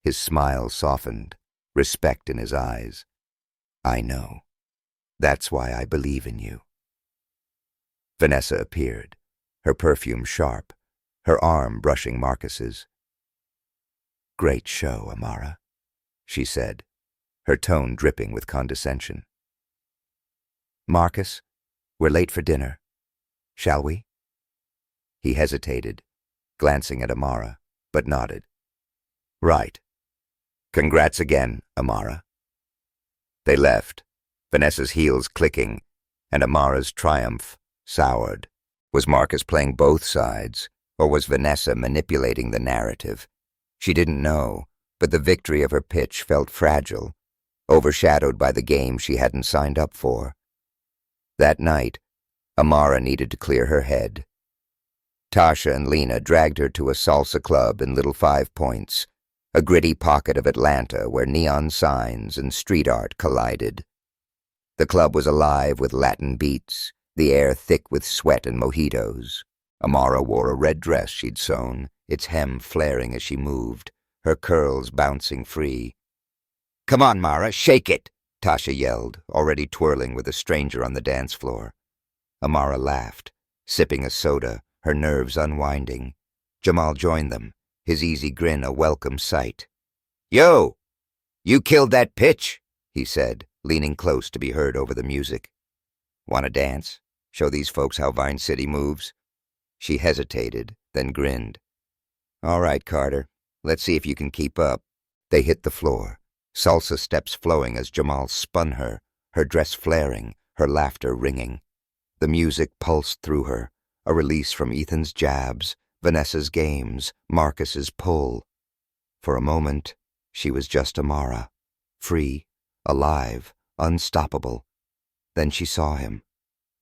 Speaker 1: His smile softened, respect in his eyes. "I know. That's why I believe in you." Vanessa appeared, her perfume sharp, her arm brushing Marcus's. "Great show, Amara," she said, her tone dripping with condescension. "Marcus, we're late for dinner. Shall we?" He hesitated, glancing at Amara, but nodded. "Right. Congrats again, Amara." They left, Vanessa's heels clicking, and Amara's triumph soured. Was Marcus playing both sides, or was Vanessa manipulating the narrative? She didn't know, but the victory of her pitch felt fragile, overshadowed by the game she hadn't signed up for. That night, Amara needed to clear her head. Tasha and Lena dragged her to a salsa club in Little 5 Points, a gritty pocket of Atlanta where neon signs and street art collided. The club was alive with Latin beats, the air thick with sweat and mojitos. Amara wore a red dress she'd sewn, its hem flaring as she moved, her curls bouncing free. "Come on, Mara, shake it!" Tasha yelled, already twirling with a stranger on the dance floor. Amara laughed, sipping a soda, her nerves unwinding. Jamal joined them, his easy grin a welcome sight. "Yo! You killed that pitch," he said, leaning close to be heard over the music. "Want to dance? Show these folks how Vine City moves?" She hesitated, then grinned. "All right, Carter. Let's see if you can keep up." They hit the floor, salsa steps flowing as Jamal spun her dress flaring, her laughter ringing. The music pulsed through her, a release from Ethan's jabs, Vanessa's games, Marcus's pull. For a moment, she was just Amara, free, alive, unstoppable. Then she saw him.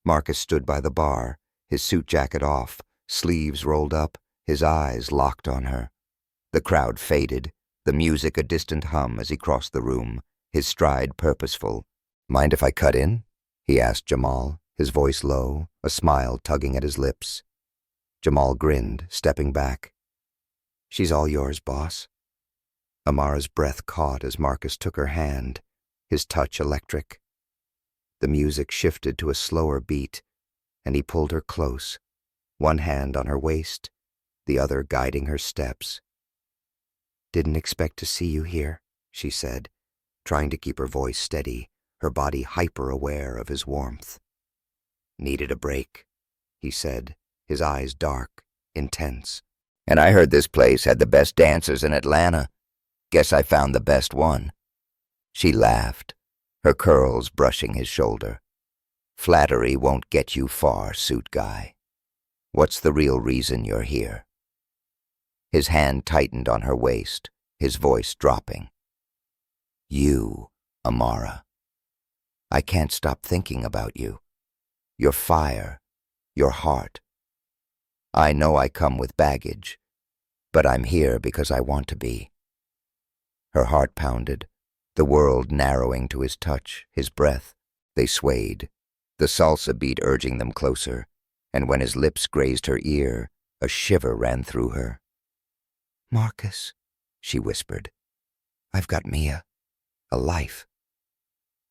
Speaker 1: Marcus stood by the bar, his suit jacket off, sleeves rolled up, his eyes locked on her. The crowd faded, the music a distant hum as he crossed the room, his stride purposeful. "Mind if I cut in?" he asked Jamal, his voice low, a smile tugging at his lips. Jamal grinned, stepping back. "She's all yours, boss." Amara's breath caught as Marcus took her hand, his touch electric. The music shifted to a slower beat, and he pulled her close, one hand on her waist, the other guiding her steps. "Didn't expect to see you here," she said, trying to keep her voice steady, her body hyper-aware of his warmth. "Needed a break," he said, his eyes dark, intense. "And I heard this place had the best dancers in Atlanta. Guess I found the best one." She laughed, her curls brushing his shoulder. "Flattery won't get you far, suit guy. What's the real reason you're here?" His hand tightened on her waist, his voice dropping. "You, Amara. I can't stop thinking about you. Your fire, your heart. I know I come with baggage, but I'm here because I want to be." Her heart pounded, the world narrowing to his touch, his breath. They swayed, the salsa beat urging them closer, and when his lips grazed her ear, a shiver ran through her. "Marcus," she whispered, "I've got Mia, a life.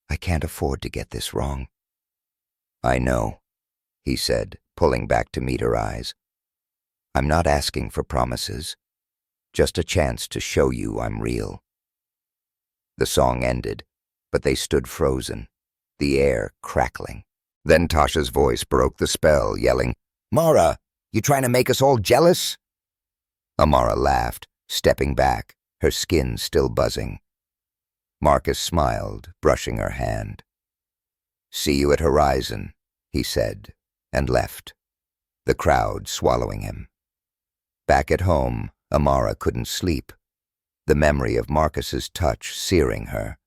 Speaker 1: I can't afford to get this wrong." "I know," he said, pulling back to meet her eyes. "I'm not asking for promises, just a chance to show you I'm real." The song ended, but they stood frozen, the air crackling. Then Tasha's voice broke the spell, yelling, "Mara, you trying to make us all jealous?" Amara laughed, stepping back, her skin still buzzing. Marcus smiled, brushing her hand. "See you at Horizon," he said, and left, the crowd swallowing him. Back at home, Amara couldn't sleep, the memory of Marcus's touch searing her.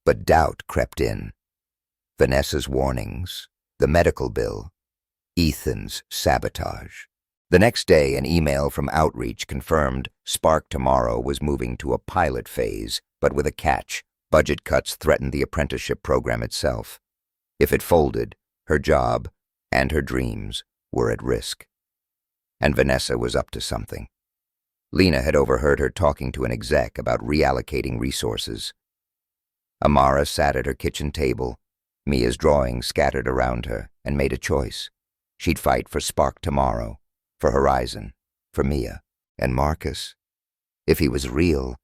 Speaker 1: But doubt crept in. Vanessa's warnings, the medical bill, Ethan's sabotage. The next day, an email from Outreach confirmed Spark Tomorrow was moving to a pilot phase, but with a catch. Budget cuts threatened the apprenticeship program itself. If it folded, her job and her dreams were at risk. And Vanessa was up to something. Lena had overheard her talking to an exec about reallocating resources. Amara sat at her kitchen table, Mia's drawings scattered around her, and made a choice. She'd fight for Spark Tomorrow, for Horizon, for Mia, and Marcus. If he was real,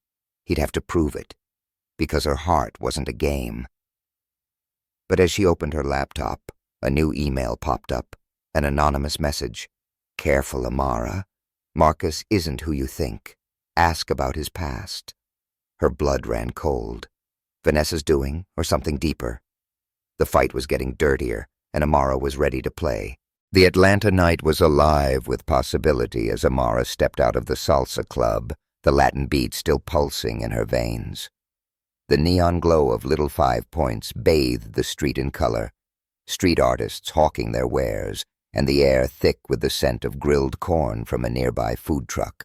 Speaker 1: he'd have to prove it, because her heart wasn't a game. But as she opened her laptop, a new email popped up, an anonymous message. "Careful, Amara. Marcus isn't who you think. Ask about his past." Her blood ran cold. Vanessa's doing, or something deeper. The fight was getting dirtier, and Amara was ready to play. The Atlanta night was alive with possibility as Amara stepped out of the salsa club, the Latin beat still pulsing in her veins. The neon glow of Little 5 Points bathed the street in color, street artists hawking their wares, and the air thick with the scent of grilled corn from a nearby food truck.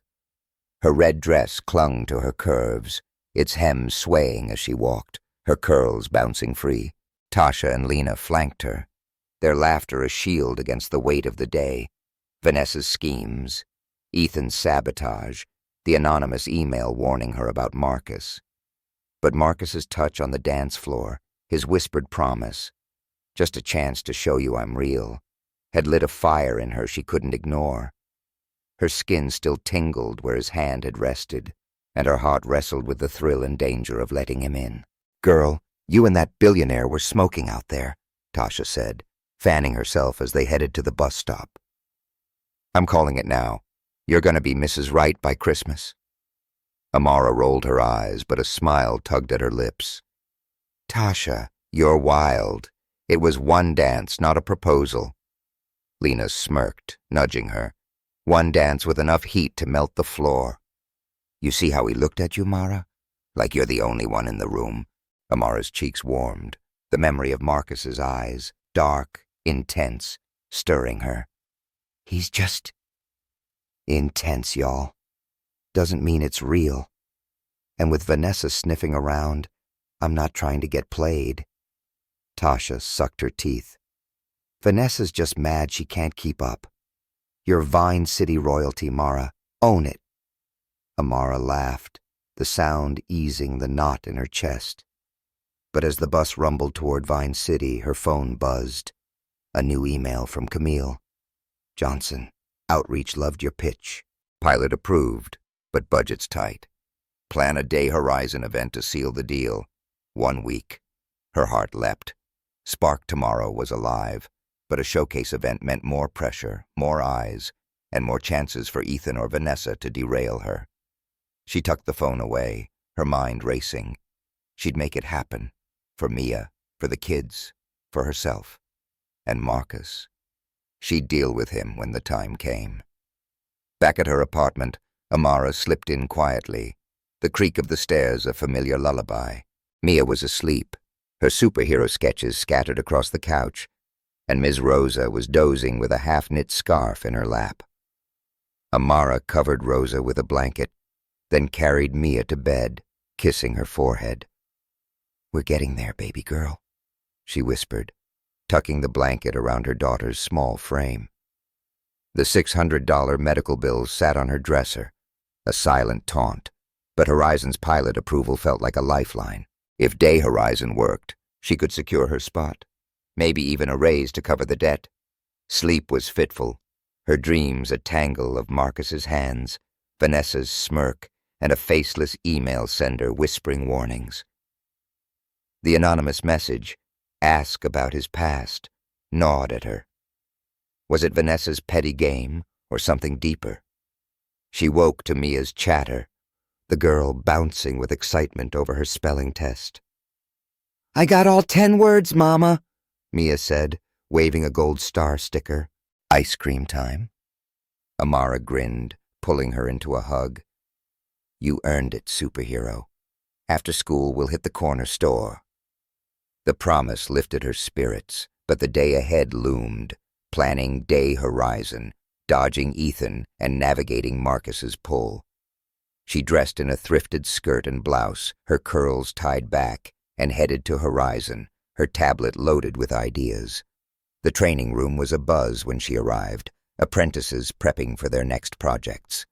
Speaker 1: Her red dress clung to her curves, its hem swaying as she walked, her curls bouncing free. Tasha and Lena flanked her, their laughter a shield against the weight of the day. Vanessa's schemes, Ethan's sabotage, the anonymous email warning her about Marcus. But Marcus's touch on the dance floor, his whispered promise, just a chance to show you I'm real, had lit a fire in her she couldn't ignore. Her skin still tingled where his hand had rested, and her heart wrestled with the thrill and danger of letting him in. "Girl, you and that billionaire were smoking out there," Tasha said, fanning herself as they headed to the bus stop. "I'm calling it now. You're going to be Mrs. Wright by Christmas." Amara rolled her eyes, but a smile tugged at her lips. "Tasha, you're wild. It was one dance, not a proposal." Lena smirked, nudging her. "One dance with enough heat to melt the floor." "You see how he looked at you, Mara? Like you're the only one in the room." Amara's cheeks warmed, the memory of Marcus's eyes, dark, intense, stirring her. "He's just intense, y'all. Doesn't mean it's real. And with Vanessa sniffing around, I'm not trying to get played." Tasha sucked her teeth. "Vanessa's just mad she can't keep up. You're Vine City royalty, Mara. Own it." Amara laughed, the sound easing the knot in her chest. But as the bus rumbled toward Vine City, her phone buzzed. A new email from Camille. "Johnson, Outreach loved your pitch. Pilot approved, but budget's tight. Plan a Day Horizon event to seal the deal. 1 week." Her heart leapt. Spark Tomorrow was alive, but a showcase event meant more pressure, more eyes, and more chances for Ethan or Vanessa to derail her. She tucked the phone away, her mind racing. She'd make it happen. For Mia, for the kids, for herself. And Marcus. She'd deal with him when the time came. Back at her apartment, Amara slipped in quietly, the creak of the stairs a familiar lullaby. Mia was asleep, her superhero sketches scattered across the couch, and Ms. Rosa was dozing with a half-knit scarf in her lap. Amara covered Rosa with a blanket, then carried Mia to bed, kissing her forehead. "We're getting there, baby girl," she whispered, tucking the blanket around her daughter's small frame. The $600 medical bill sat on her dresser, a silent taunt, but Horizon's pilot approval felt like a lifeline. If Day Horizon worked, she could secure her spot, maybe even a raise to cover the debt. Sleep was fitful, her dreams a tangle of Marcus's hands, Vanessa's smirk, and a faceless email sender whispering warnings. The anonymous message, "Ask about his past," gnawed at her. Was it Vanessa's petty game, or something deeper? She woke to Mia's chatter, the girl bouncing with excitement over her spelling test. "I got all 10 words, Mama," Mia said, waving a gold star sticker. "Ice cream time?" Amara grinned, pulling her into a hug. "You earned it, superhero. After school, we'll hit the corner store." The promise lifted her spirits, but the day ahead loomed, planning Day Horizon, dodging Ethan, and navigating Marcus's pull. She dressed in a thrifted skirt and blouse, her curls tied back, and headed to Horizon, her tablet loaded with ideas. The training room was abuzz when she arrived, apprentices prepping for their next projects.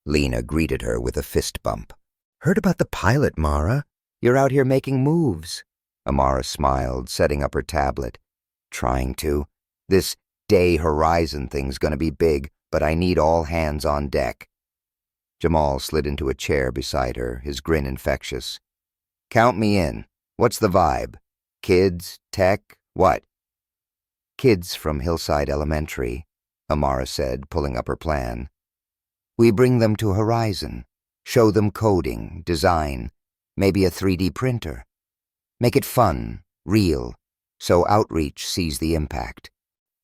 Speaker 1: Lena greeted her with a fist bump. "Heard about the pilot, Mara. You're out here making moves." Amara smiled, setting up her tablet. "Trying to. This Day Horizon thing's gonna be big, but I need all hands on deck." Jamal slid into a chair beside her, his grin infectious. "Count me in. What's the vibe? Kids? Tech? What?" "Kids from Hillside Elementary," Amara said, pulling up her plan. "We bring them to Horizon, show them coding, design, maybe a 3D printer. Make it fun, real, so Outreach sees the impact."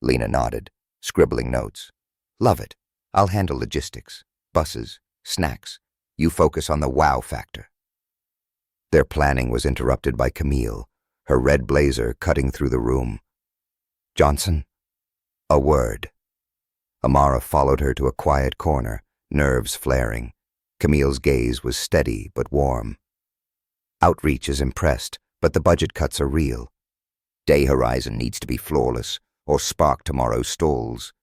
Speaker 1: Lena nodded, scribbling notes. "Love it. I'll handle logistics, buses, snacks. You focus on the wow factor." Their planning was interrupted by Camille, her red blazer cutting through the room. "Johnson, a word." Amara followed her to a quiet corner, nerves flaring. Camille's gaze was steady but warm. "Outreach is impressed, but the budget cuts are real. Day Horizon needs to be flawless, or Spark Tomorrow stalls.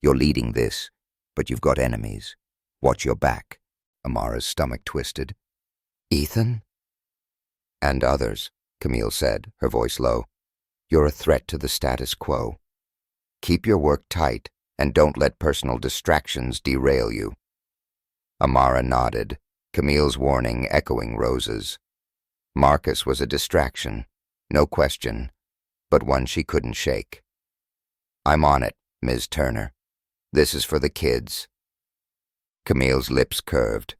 Speaker 1: You're leading this, but you've got enemies. Watch your back." Amara's stomach twisted. Ethan? And others, Camille said, her voice low. You're a threat to the status quo. Keep your work tight and don't let personal distractions derail you. Amara nodded, Camille's warning echoing Rose's. Marcus was a distraction, no question, but one she couldn't shake. I'm on it, Ms. Turner. This is for the kids. Camille's lips curved.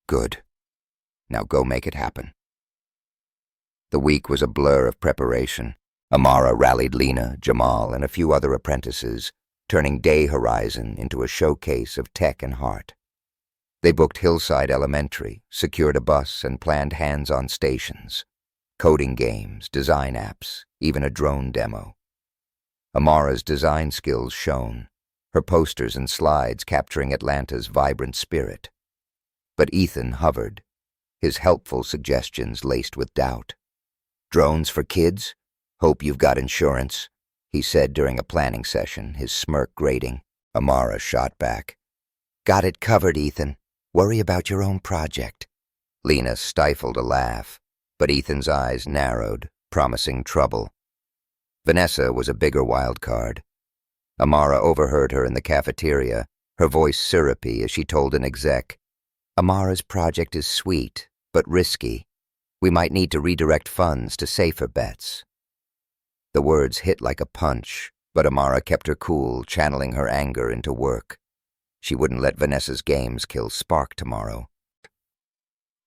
Speaker 1: Good. Now go make it happen. The week was a blur of preparation. Amara rallied Lena, Jamal, and a few other apprentices, turning Day Horizon into a showcase of tech and heart. They booked Hillside Elementary, secured a bus, and planned hands-on stations, coding games, design apps, even a drone demo. Amara's design skills shone, her posters and slides capturing Atlanta's vibrant spirit. But Ethan hovered, his helpful suggestions laced with doubt. Drones for kids? Hope you've got insurance, he said during a planning session, his smirk grating. Amara shot back. Got it covered, Ethan. Worry about your own project. Lena stifled a laugh, but Ethan's eyes narrowed, promising trouble. Vanessa was a bigger wild card. Amara overheard her in the cafeteria, her voice syrupy as she told an exec, Amara's project is sweet, but risky. We might need to redirect funds to safer bets. The words hit like a punch, but Amara kept her cool, channeling her anger into work. She wouldn't let Vanessa's games kill spark tomorrow.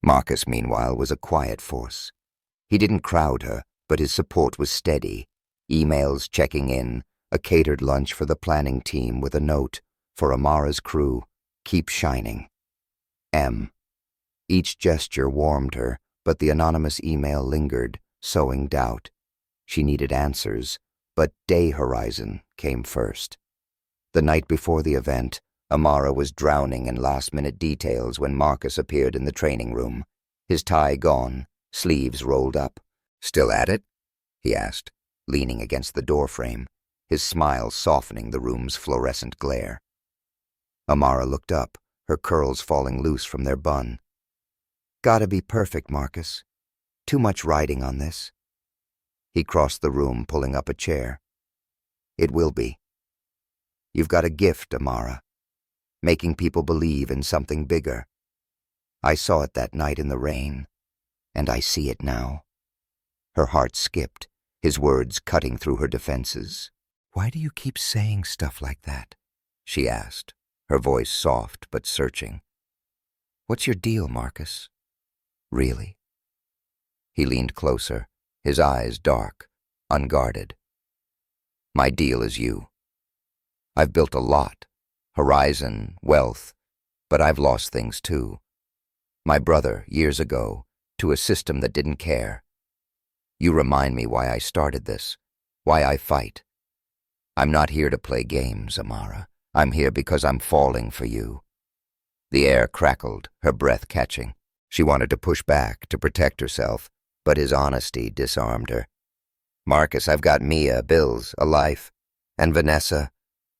Speaker 1: Marcus, meanwhile, was a quiet force. He didn't crowd her, but his support was steady. Emails checking in, a catered lunch for the planning team with a note, for Amara's crew, keep shining. M. Each gesture warmed her, but the anonymous email lingered, sowing doubt. She needed answers, but Day Horizon came first. The night before the event, Amara was drowning in last-minute details when Marcus appeared in the training room, his tie gone, sleeves rolled up. Still at it? He asked, leaning against the doorframe, his smile softening the room's fluorescent glare. Amara looked up, her curls falling loose from their bun. Gotta be perfect, Marcus. Too much riding on this. He crossed the room, pulling up a chair. It will be. You've got a gift, Amara. Making people believe in something bigger. I saw it that night in the rain, and I see it now. Her heart skipped, his words cutting through her defenses. Why do you keep saying stuff like that? She asked, her voice soft but searching. What's your deal, Marcus? Really? He leaned closer, his eyes dark, unguarded. My deal is you. I've built a lot. Horizon, wealth, but I've lost things too. My brother, years ago, to a system that didn't care. You remind me why I started this, why I fight. I'm not here to play games, Amara. I'm here because I'm falling for you. The air crackled, her breath catching. She wanted to push back, to protect herself, but his honesty disarmed her. Marcus, I've got Mia, bills, a life, and Vanessa.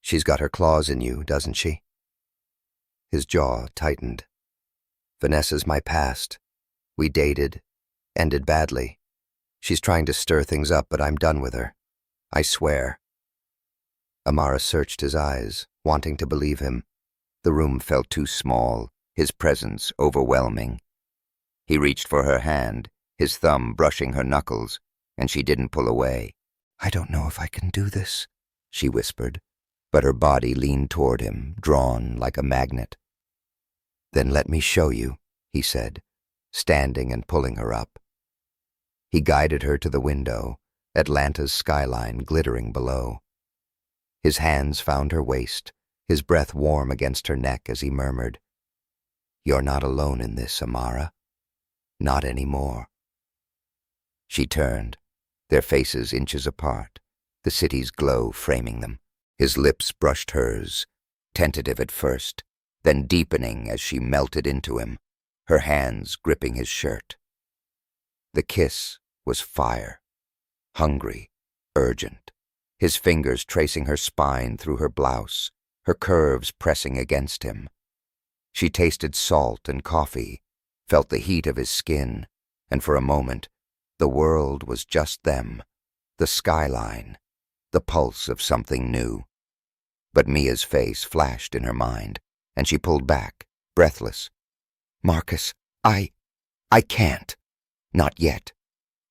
Speaker 1: She's got her claws in you, doesn't she? His jaw tightened. Vanessa's my past. We dated, ended badly. She's trying to stir things up, but I'm done with her. I swear. Amara searched his eyes, wanting to believe him. The room felt too small, his presence overwhelming. He reached for her hand, his thumb brushing her knuckles, and she didn't pull away. I don't know if I can do this, she whispered, but her body leaned toward him, drawn like a magnet. Then let me show you, he said, standing and pulling her up. He guided her to the window, Atlanta's skyline glittering below. His hands found her waist, his breath warm against her neck as he murmured, You're not alone in this, Amara. Not anymore. She turned, their faces inches apart, the city's glow framing them. His lips brushed hers, tentative at first, then deepening as she melted into him, her hands gripping his shirt. The kiss was fire, hungry, urgent, his fingers tracing her spine through her blouse, her curves pressing against him. She tasted salt and coffee, felt the heat of his skin, and for a moment, the world was just them, the skyline, the pulse of something new. But Mia's face flashed in her mind, and she pulled back, breathless. "Marcus, I can't. Not yet.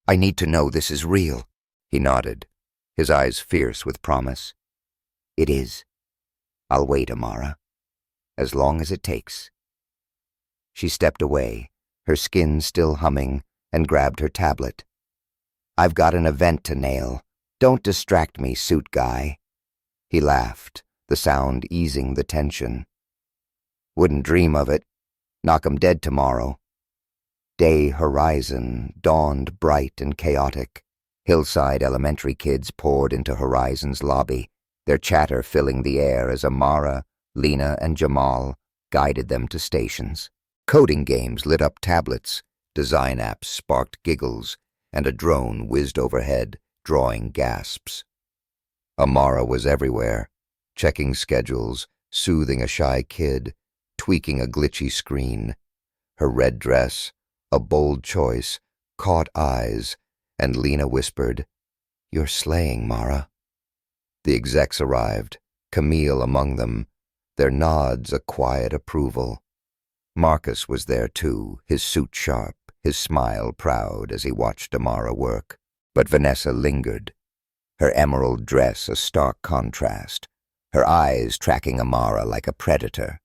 Speaker 1: I need to know this is real." He nodded, his eyes fierce with promise. "It is. I'll wait, Amara. As long as it takes." She stepped away, her skin still humming, and grabbed her tablet. "I've got an event to nail. Don't distract me, suit guy." He laughed, the sound easing the tension. "Wouldn't dream of it. Knock 'em dead tomorrow." Day Horizon dawned bright and chaotic. Hillside elementary kids poured into Horizon's lobby, their chatter filling the air as Amara, Lena, and Jamal guided them to stations. Coding games lit up tablets, design apps sparked giggles, and a drone whizzed overhead, drawing gasps. Amara was everywhere, checking schedules, soothing a shy kid, tweaking a glitchy screen. Her red dress, a bold choice, caught eyes, and Lena whispered, "You're slaying, Mara." The execs arrived, Camille among them, their nods a quiet approval. Marcus was there too, his suit sharp, his smile proud as he watched Amara work. But Vanessa lingered, her emerald dress a stark contrast, her eyes tracking Amara like a predator.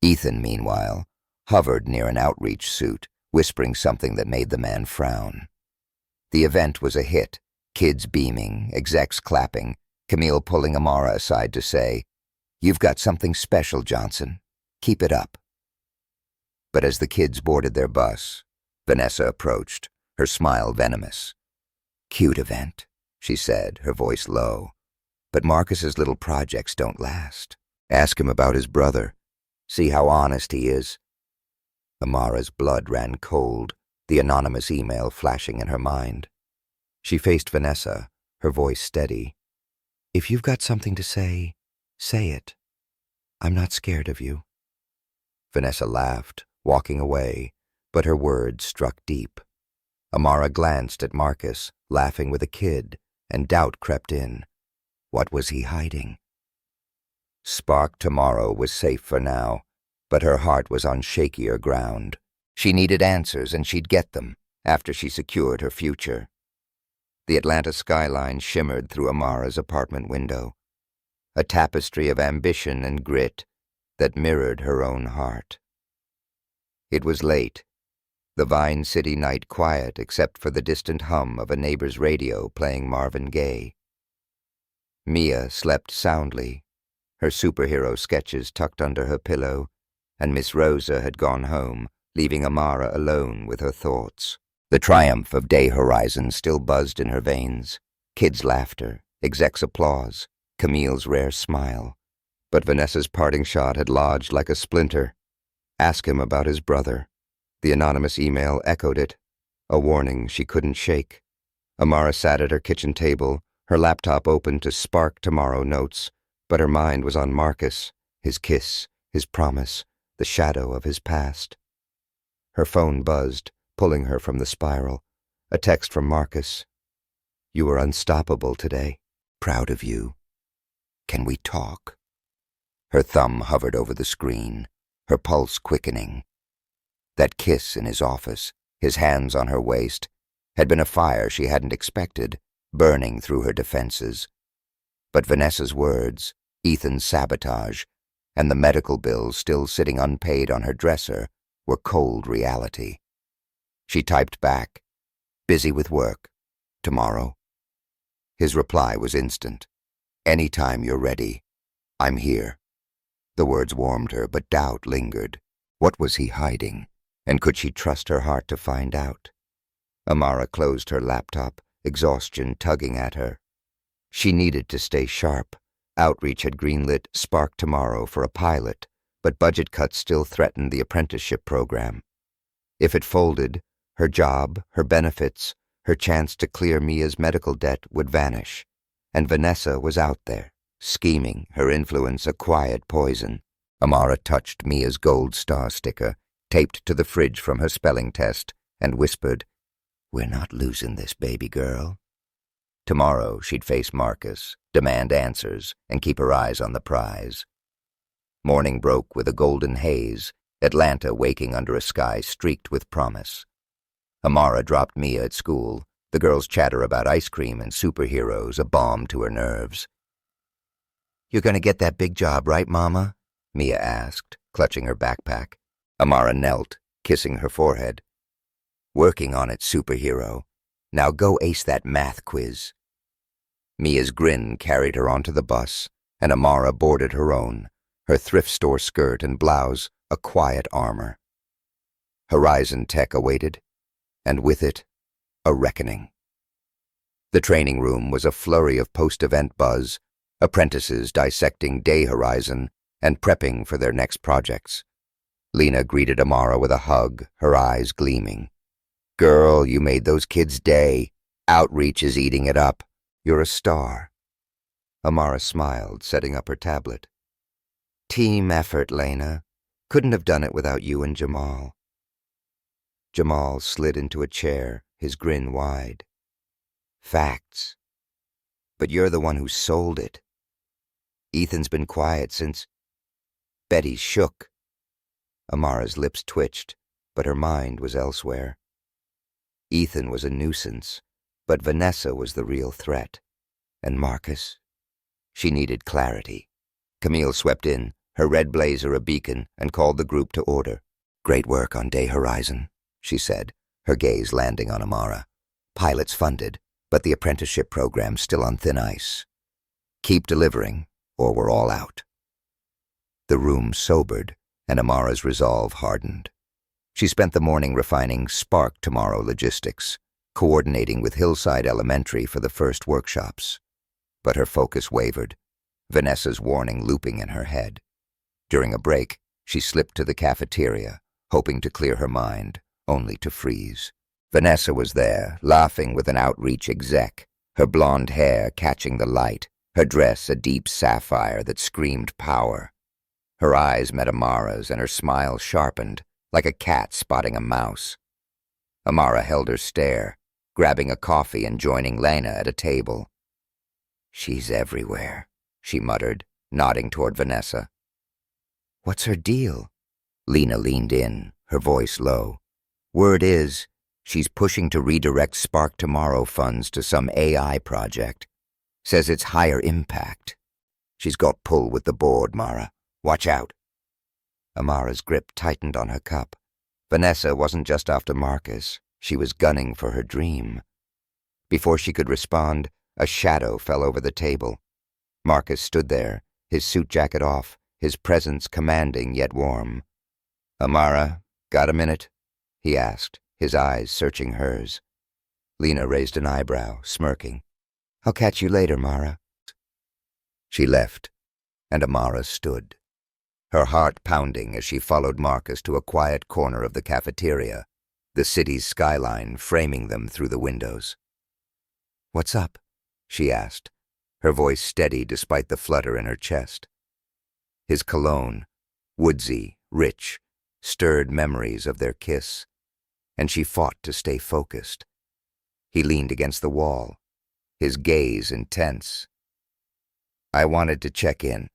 Speaker 1: Ethan, meanwhile, hovered near an outreach suit, whispering something that made the man frown. The event was a hit, kids beaming, execs clapping, Camille pulling Amara aside to say, "You've got something special, Johnson. Keep it up." But as the kids boarded their bus, Vanessa approached, her smile venomous. "Cute event," she said, her voice low. "But Marcus's little projects don't last. Ask him about his brother. See how honest he is." Amara's blood ran cold, the anonymous email flashing in her mind. She faced Vanessa, her voice steady. "If you've got something to say it. I'm not scared of you." Vanessa laughed, walking away, but her words struck deep. Amara glanced at Marcus, laughing with a kid, and doubt crept in. What was he hiding? Spark tomorrow was safe for now, but her heart was on shakier ground. She needed answers, and she'd get them after she secured her future. The Atlanta skyline shimmered through Amara's apartment window, a tapestry of ambition and grit that mirrored her own heart. It was late, the Vine City night quiet except for the distant hum of a neighbor's radio playing Marvin Gaye. Mia slept soundly, her superhero sketches tucked under her pillow, and Miss Rosa had gone home, leaving Amara alone with her thoughts. The triumph of Day Horizon still buzzed in her veins, kids' laughter, execs' applause, Camille's rare smile. But Vanessa's parting shot had lodged like a splinter. Ask him about his brother. The anonymous email echoed it, a warning she couldn't shake. Amara sat at her kitchen table, her laptop open to spark tomorrow notes, but her mind was on Marcus, his kiss, his promise, the shadow of his past. Her phone buzzed, pulling her from the spiral. A text from Marcus. "You were unstoppable today. Proud of you. Can we talk?" Her thumb hovered over the screen, her pulse quickening. That kiss in his office, his hands on her waist, had been a fire she hadn't expected, burning through her defenses. But Vanessa's words, Ethan's sabotage, and the medical bills still sitting unpaid on her dresser were cold reality. She typed back, "Busy with work. Tomorrow?" His reply was instant. "Anytime you're ready. I'm here." The words warmed her, but doubt lingered. What was he hiding? And could she trust her heart to find out? Amara closed her laptop, exhaustion tugging at her. She needed to stay sharp. Outreach had greenlit Spark Tomorrow for a pilot, but budget cuts still threatened the apprenticeship program. If it folded, her job, her benefits, her chance to clear Mia's medical debt would vanish. And Vanessa was out there, scheming, her influence a quiet poison. Amara touched Mia's gold star sticker, taped to the fridge from her spelling test, and whispered, "We're not losing this, baby girl." Tomorrow she'd face Marcus, demand answers, and keep her eyes on the prize. Morning broke with a golden haze, Atlanta waking under a sky streaked with promise. Amara dropped Mia at school, the girls' chatter about ice cream and superheroes a balm to her nerves. "You're going to get that big job, right, Mama?" Mia asked, clutching her backpack. Amara knelt, kissing her forehead. "Working on it, superhero. Now go ace that math quiz." Mia's grin carried her onto the bus, and Amara boarded her own, her thrift store skirt and blouse a quiet armor. Horizon Tech awaited, and with it, a reckoning. The training room was a flurry of post-event buzz, apprentices dissecting Day Horizon and prepping for their next projects. Lena greeted Amara with a hug, her eyes gleaming. "Girl, you made those kids' day. Outreach is eating it up. You're a star." Amara smiled, setting up her tablet. "Team effort, Lena. Couldn't have done it without you and Jamal." Jamal slid into a chair, his grin wide. "Facts. But you're the one who sold it. Ethan's been quiet since—" Betty shook. Amara's lips twitched, but her mind was elsewhere. Ethan was a nuisance, but Vanessa was the real threat. And Marcus? She needed clarity. Camille swept in, her red blazer a beacon, and called the group to order. "Great work on Day Horizon," she said, her gaze landing on Amara. "Pilots funded, but the apprenticeship program's still on thin ice. Keep delivering, or we're all out." The room sobered, and Amara's resolve hardened. She spent the morning refining Spark Tomorrow logistics, coordinating with Hillside Elementary for the first workshops. But her focus wavered, Vanessa's warning looping in her head. During a break, she slipped to the cafeteria, hoping to clear her mind, only to freeze. Vanessa was there, laughing with an outreach exec, her blonde hair catching the light, her dress a deep sapphire that screamed power. Her eyes met Amara's, and her smile sharpened, like a cat spotting a mouse. Amara held her stare, grabbing a coffee and joining Lena at a table. "She's everywhere," she muttered, nodding toward Vanessa. "What's her deal?" Lena leaned in, her voice low. "Word is, she's pushing to redirect Spark Tomorrow funds to some AI project. Says it's higher impact. She's got pull with the board, Mara. Watch out." Amara's grip tightened on her cup. Vanessa wasn't just after Marcus. She was gunning for her dream. Before she could respond, a shadow fell over the table. Marcus stood there, his suit jacket off, his presence commanding yet warm. "Amara, got a minute?" he asked, his eyes searching hers. Lena raised an eyebrow, smirking. "I'll catch you later, Mara." She left, and Amara stood, her heart pounding as she followed Marcus to a quiet corner of the cafeteria, the city's skyline framing them through the windows. "What's up?" she asked, her voice steady despite the flutter in her chest. His cologne, woodsy, rich, stirred memories of their kiss, and she fought to stay focused. He leaned against the wall, his gaze intense. "I wanted to check in.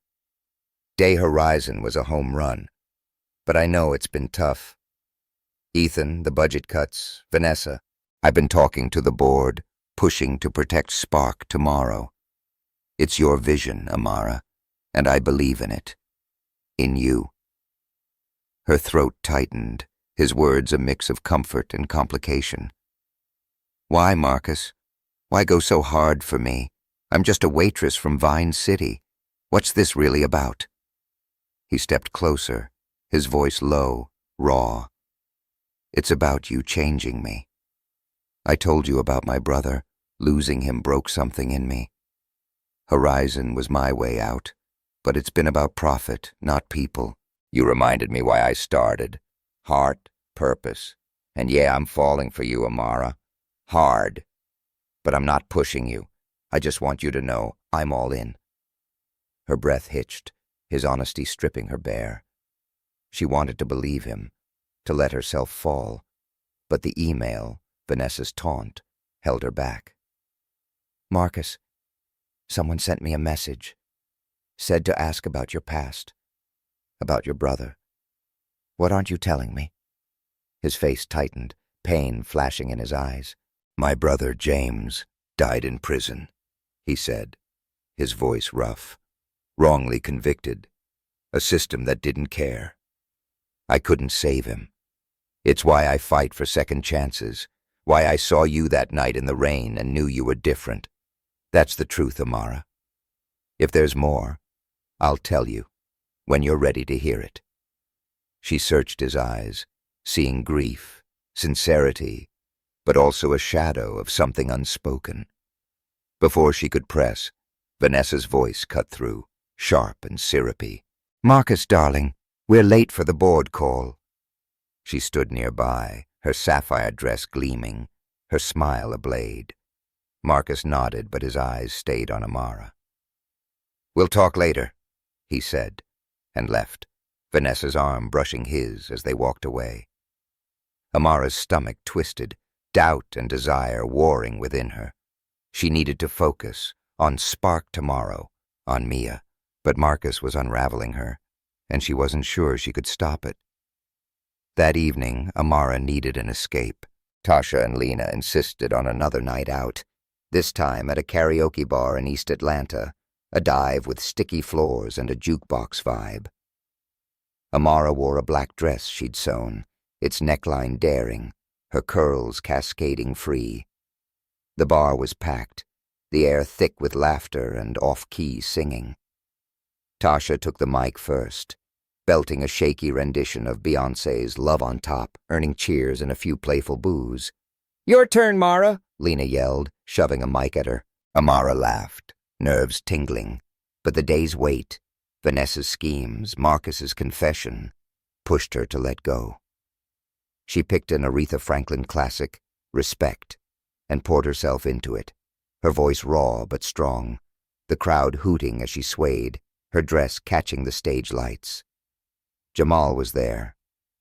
Speaker 1: Day Horizon was a home run, but I know it's been tough. Ethan, the budget cuts, Vanessa. I've been talking to the board, pushing to protect Spark Tomorrow. It's your vision, Amara, and I believe in it. In you." Her throat tightened, his words a mix of comfort and complication. "Why, Marcus? Why go so hard for me? I'm just a waitress from Vine City. What's this really about?" He stepped closer, his voice low, raw. "It's about you changing me. I told you about my brother. Losing him broke something in me. Horizon was my way out, but it's been about profit, not people. You reminded me why I started. Heart, purpose. And yeah, I'm falling for you, Amara. Hard. But I'm not pushing you. I just want you to know I'm all in." Her breath hitched, his honesty stripping her bare. She wanted to believe him, to let herself fall, but the email, Vanessa's taunt, held her back. "Marcus, someone sent me a message. Said to ask about your past, about your brother. What aren't you telling me?" His face tightened, pain flashing in his eyes. "My brother, James, died in prison," he said, his voice rough. "Wrongly convicted. A system that didn't care. I couldn't save him. It's why I fight for second chances, why I saw you that night in the rain and knew you were different. That's the truth, Amara. If there's more, I'll tell you, when you're ready to hear it." She searched his eyes, seeing grief, sincerity, but also a shadow of something unspoken. Before she could press, Vanessa's voice cut through, sharp and syrupy. "Marcus, darling, we're late for the board call." She stood nearby, her sapphire dress gleaming, her smile ablade. Marcus nodded, but his eyes stayed on Amara. "We'll talk later," he said, and left, Vanessa's arm brushing his as they walked away. Amara's stomach twisted, doubt and desire warring within her. She needed to focus on Spark tomorrow, on Mia, but Marcus was unraveling her, and she wasn't sure she could stop it. That evening, Amara needed an escape. Tasha and Lena insisted on another night out, this time at a karaoke bar in East Atlanta, a dive with sticky floors and a jukebox vibe. Amara wore a black dress she'd sewn, its neckline daring, her curls cascading free. The bar was packed, the air thick with laughter and off-key singing. Tasha took the mic first, belting a shaky rendition of Beyoncé's Love on Top, earning cheers and a few playful boos. "Your turn, Mara," Lena yelled, shoving a mic at her. Amara laughed, nerves tingling, but the day's weight, Vanessa's schemes, Marcus's confession, pushed her to let go. She picked an Aretha Franklin classic, Respect, and poured herself into it, her voice raw but strong, the crowd hooting as she swayed, her dress catching the stage lights. Jamal was there,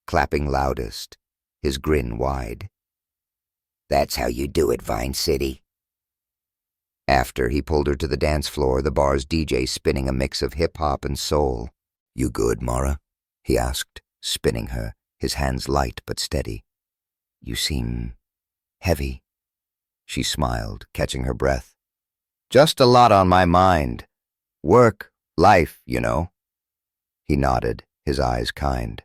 Speaker 1: clapping loudest, his grin wide. "That's how you do it, Vine City." After he pulled her to the dance floor, the bar's DJ spinning a mix of hip-hop and soul. "You good, Mara?" he asked, spinning her, his hands light but steady. "You seem heavy." She smiled, catching her breath. "Just a lot on my mind. Work, life, you know." He nodded, his eyes kind.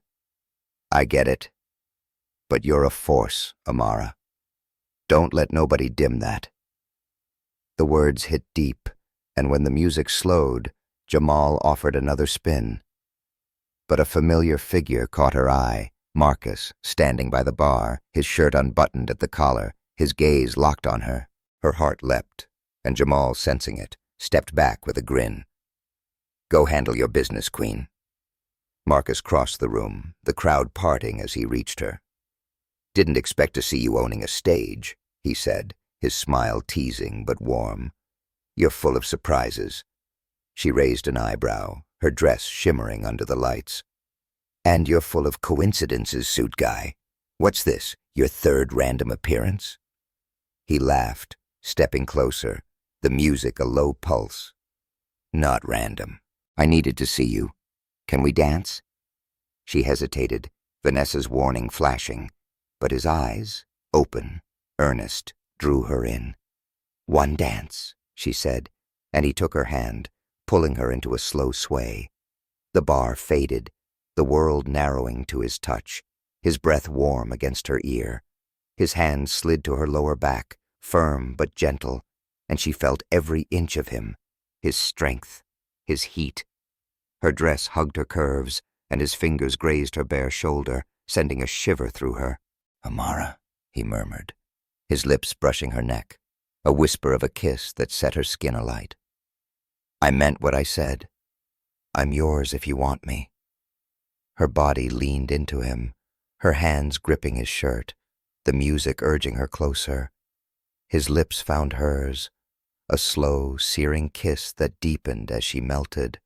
Speaker 1: "I get it. But you're a force, Amara. Don't let nobody dim that." The words hit deep, and when the music slowed, Jamal offered another spin. But a familiar figure caught her eye, Marcus, standing by the bar, his shirt unbuttoned at the collar, his gaze locked on her. Her heart leapt, and Jamal, sensing it, stepped back with a grin. "Go handle your business, Queen." Marcus crossed the room, the crowd parting as he reached her. "Didn't expect to see you owning a stage," he said, his smile teasing but warm. "You're full of surprises." She raised an eyebrow, her dress shimmering under the lights. "And you're full of coincidences, suit guy. What's this, your third random appearance?" He laughed, stepping closer, the music a low pulse. "Not random. I needed to see you. Can we dance?" She hesitated, Vanessa's warning flashing, but his eyes, open, earnest, drew her in. "One dance," she said, and he took her hand, pulling her into a slow sway. The bar faded, the world narrowing to his touch, his breath warm against her ear. His hand slid to her lower back, firm but gentle, and she felt every inch of him, his strength, his heat. Her dress hugged her curves, and his fingers grazed her bare shoulder, sending a shiver through her. "Amara," he murmured, his lips brushing her neck, a whisper of a kiss that set her skin alight. "I meant what I said. I'm yours if you want me." Her body leaned into him, her hands gripping his shirt, the music urging her closer. His lips found hers, a slow, searing kiss that deepened as she melted,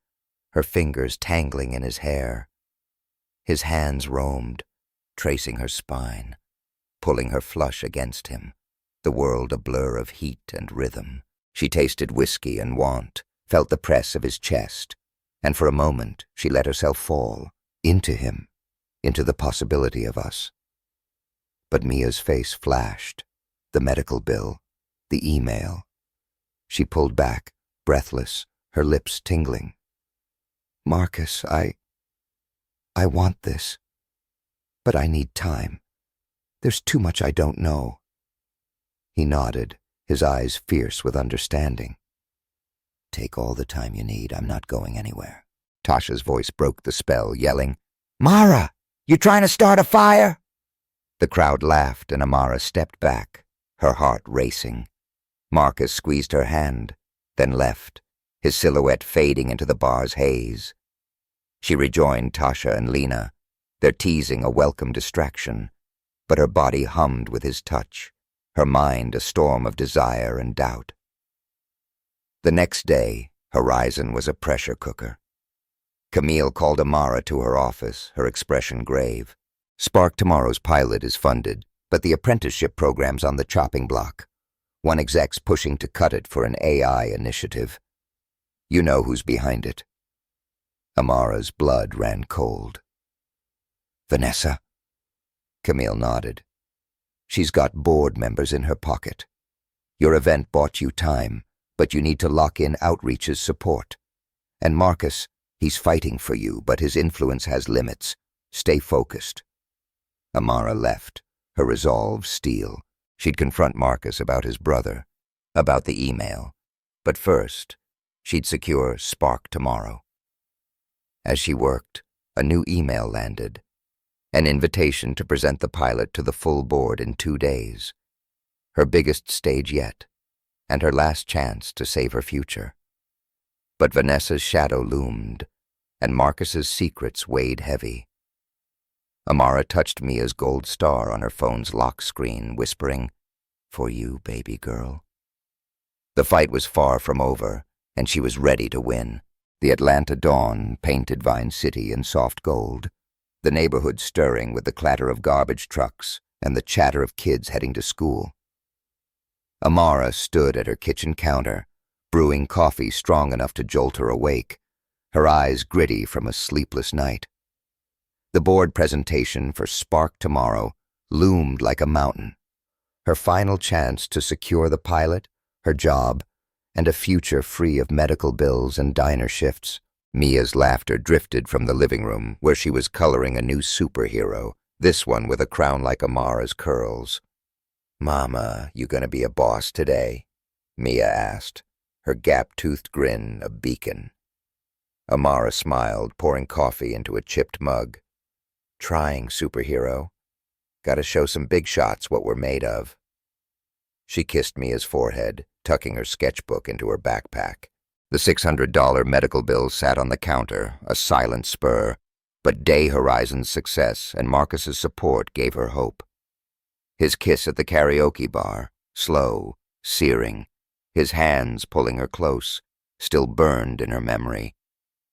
Speaker 1: her fingers tangling in his hair. His hands roamed, tracing her spine, pulling her flush against him, the world a blur of heat and rhythm. She tasted whiskey and want, felt the press of his chest, and for a moment she let herself fall, into him, into the possibility of us. But Mia's face flashed, the medical bill, the email. She pulled back, breathless, her lips tingling. Marcus, I want this, but I need time. There's too much I don't know. He nodded, his eyes fierce with understanding. Take all the time you need, I'm not going anywhere. Tasha's voice broke the spell, yelling, Mara, you trying to start a fire? The crowd laughed and Amara stepped back, her heart racing. Marcus squeezed her hand, then left, his silhouette fading into the bar's haze. She rejoined Tasha and Lena, their teasing a welcome distraction, but her body hummed with his touch, her mind a storm of desire and doubt. The next day, Horizon was a pressure cooker. Camille called Amara to her office, her expression grave. Spark Tomorrow's pilot is funded, but the apprenticeship program's on the chopping block. One exec's pushing to cut it for an AI initiative. You know who's behind it. Amara's blood ran cold. Vanessa? Camille nodded. She's got board members in her pocket. Your event bought you time, but you need to lock in Outreach's support. And Marcus, he's fighting for you, but his influence has limits. Stay focused. Amara left, her resolve steel. She'd confront Marcus about his brother, about the email. But first, she'd secure Spark Tomorrow. As she worked, a new email landed. An invitation to present the pilot to the full board in 2 days. Her biggest stage yet, and her last chance to save her future. But Vanessa's shadow loomed, and Marcus's secrets weighed heavy. Amara touched Mia's gold star on her phone's lock screen, whispering, For you, baby girl. The fight was far from over, and she was ready to win. The Atlanta dawn painted Vine City in soft gold, the neighborhood stirring with the clatter of garbage trucks and the chatter of kids heading to school. Amara stood at her kitchen counter, brewing coffee strong enough to jolt her awake, her eyes gritty from a sleepless night. The board presentation for Spark Tomorrow loomed like a mountain. Her final chance to secure the pilot, her job, and a future free of medical bills and diner shifts. Mia's laughter drifted from the living room, where she was coloring a new superhero, this one with a crown like Amara's curls. Mama, you gonna be a boss today? Mia asked, her gap-toothed grin a beacon. Amara smiled, pouring coffee into a chipped mug. Trying, superhero. Gotta show some big shots what we're made of. She kissed Mia's forehead, tucking her sketchbook into her backpack. The $600 medical bill sat on the counter, a silent spur, but Day Horizon's success and Marcus's support gave her hope. His kiss at the karaoke bar, slow, searing, his hands pulling her close, still burned in her memory.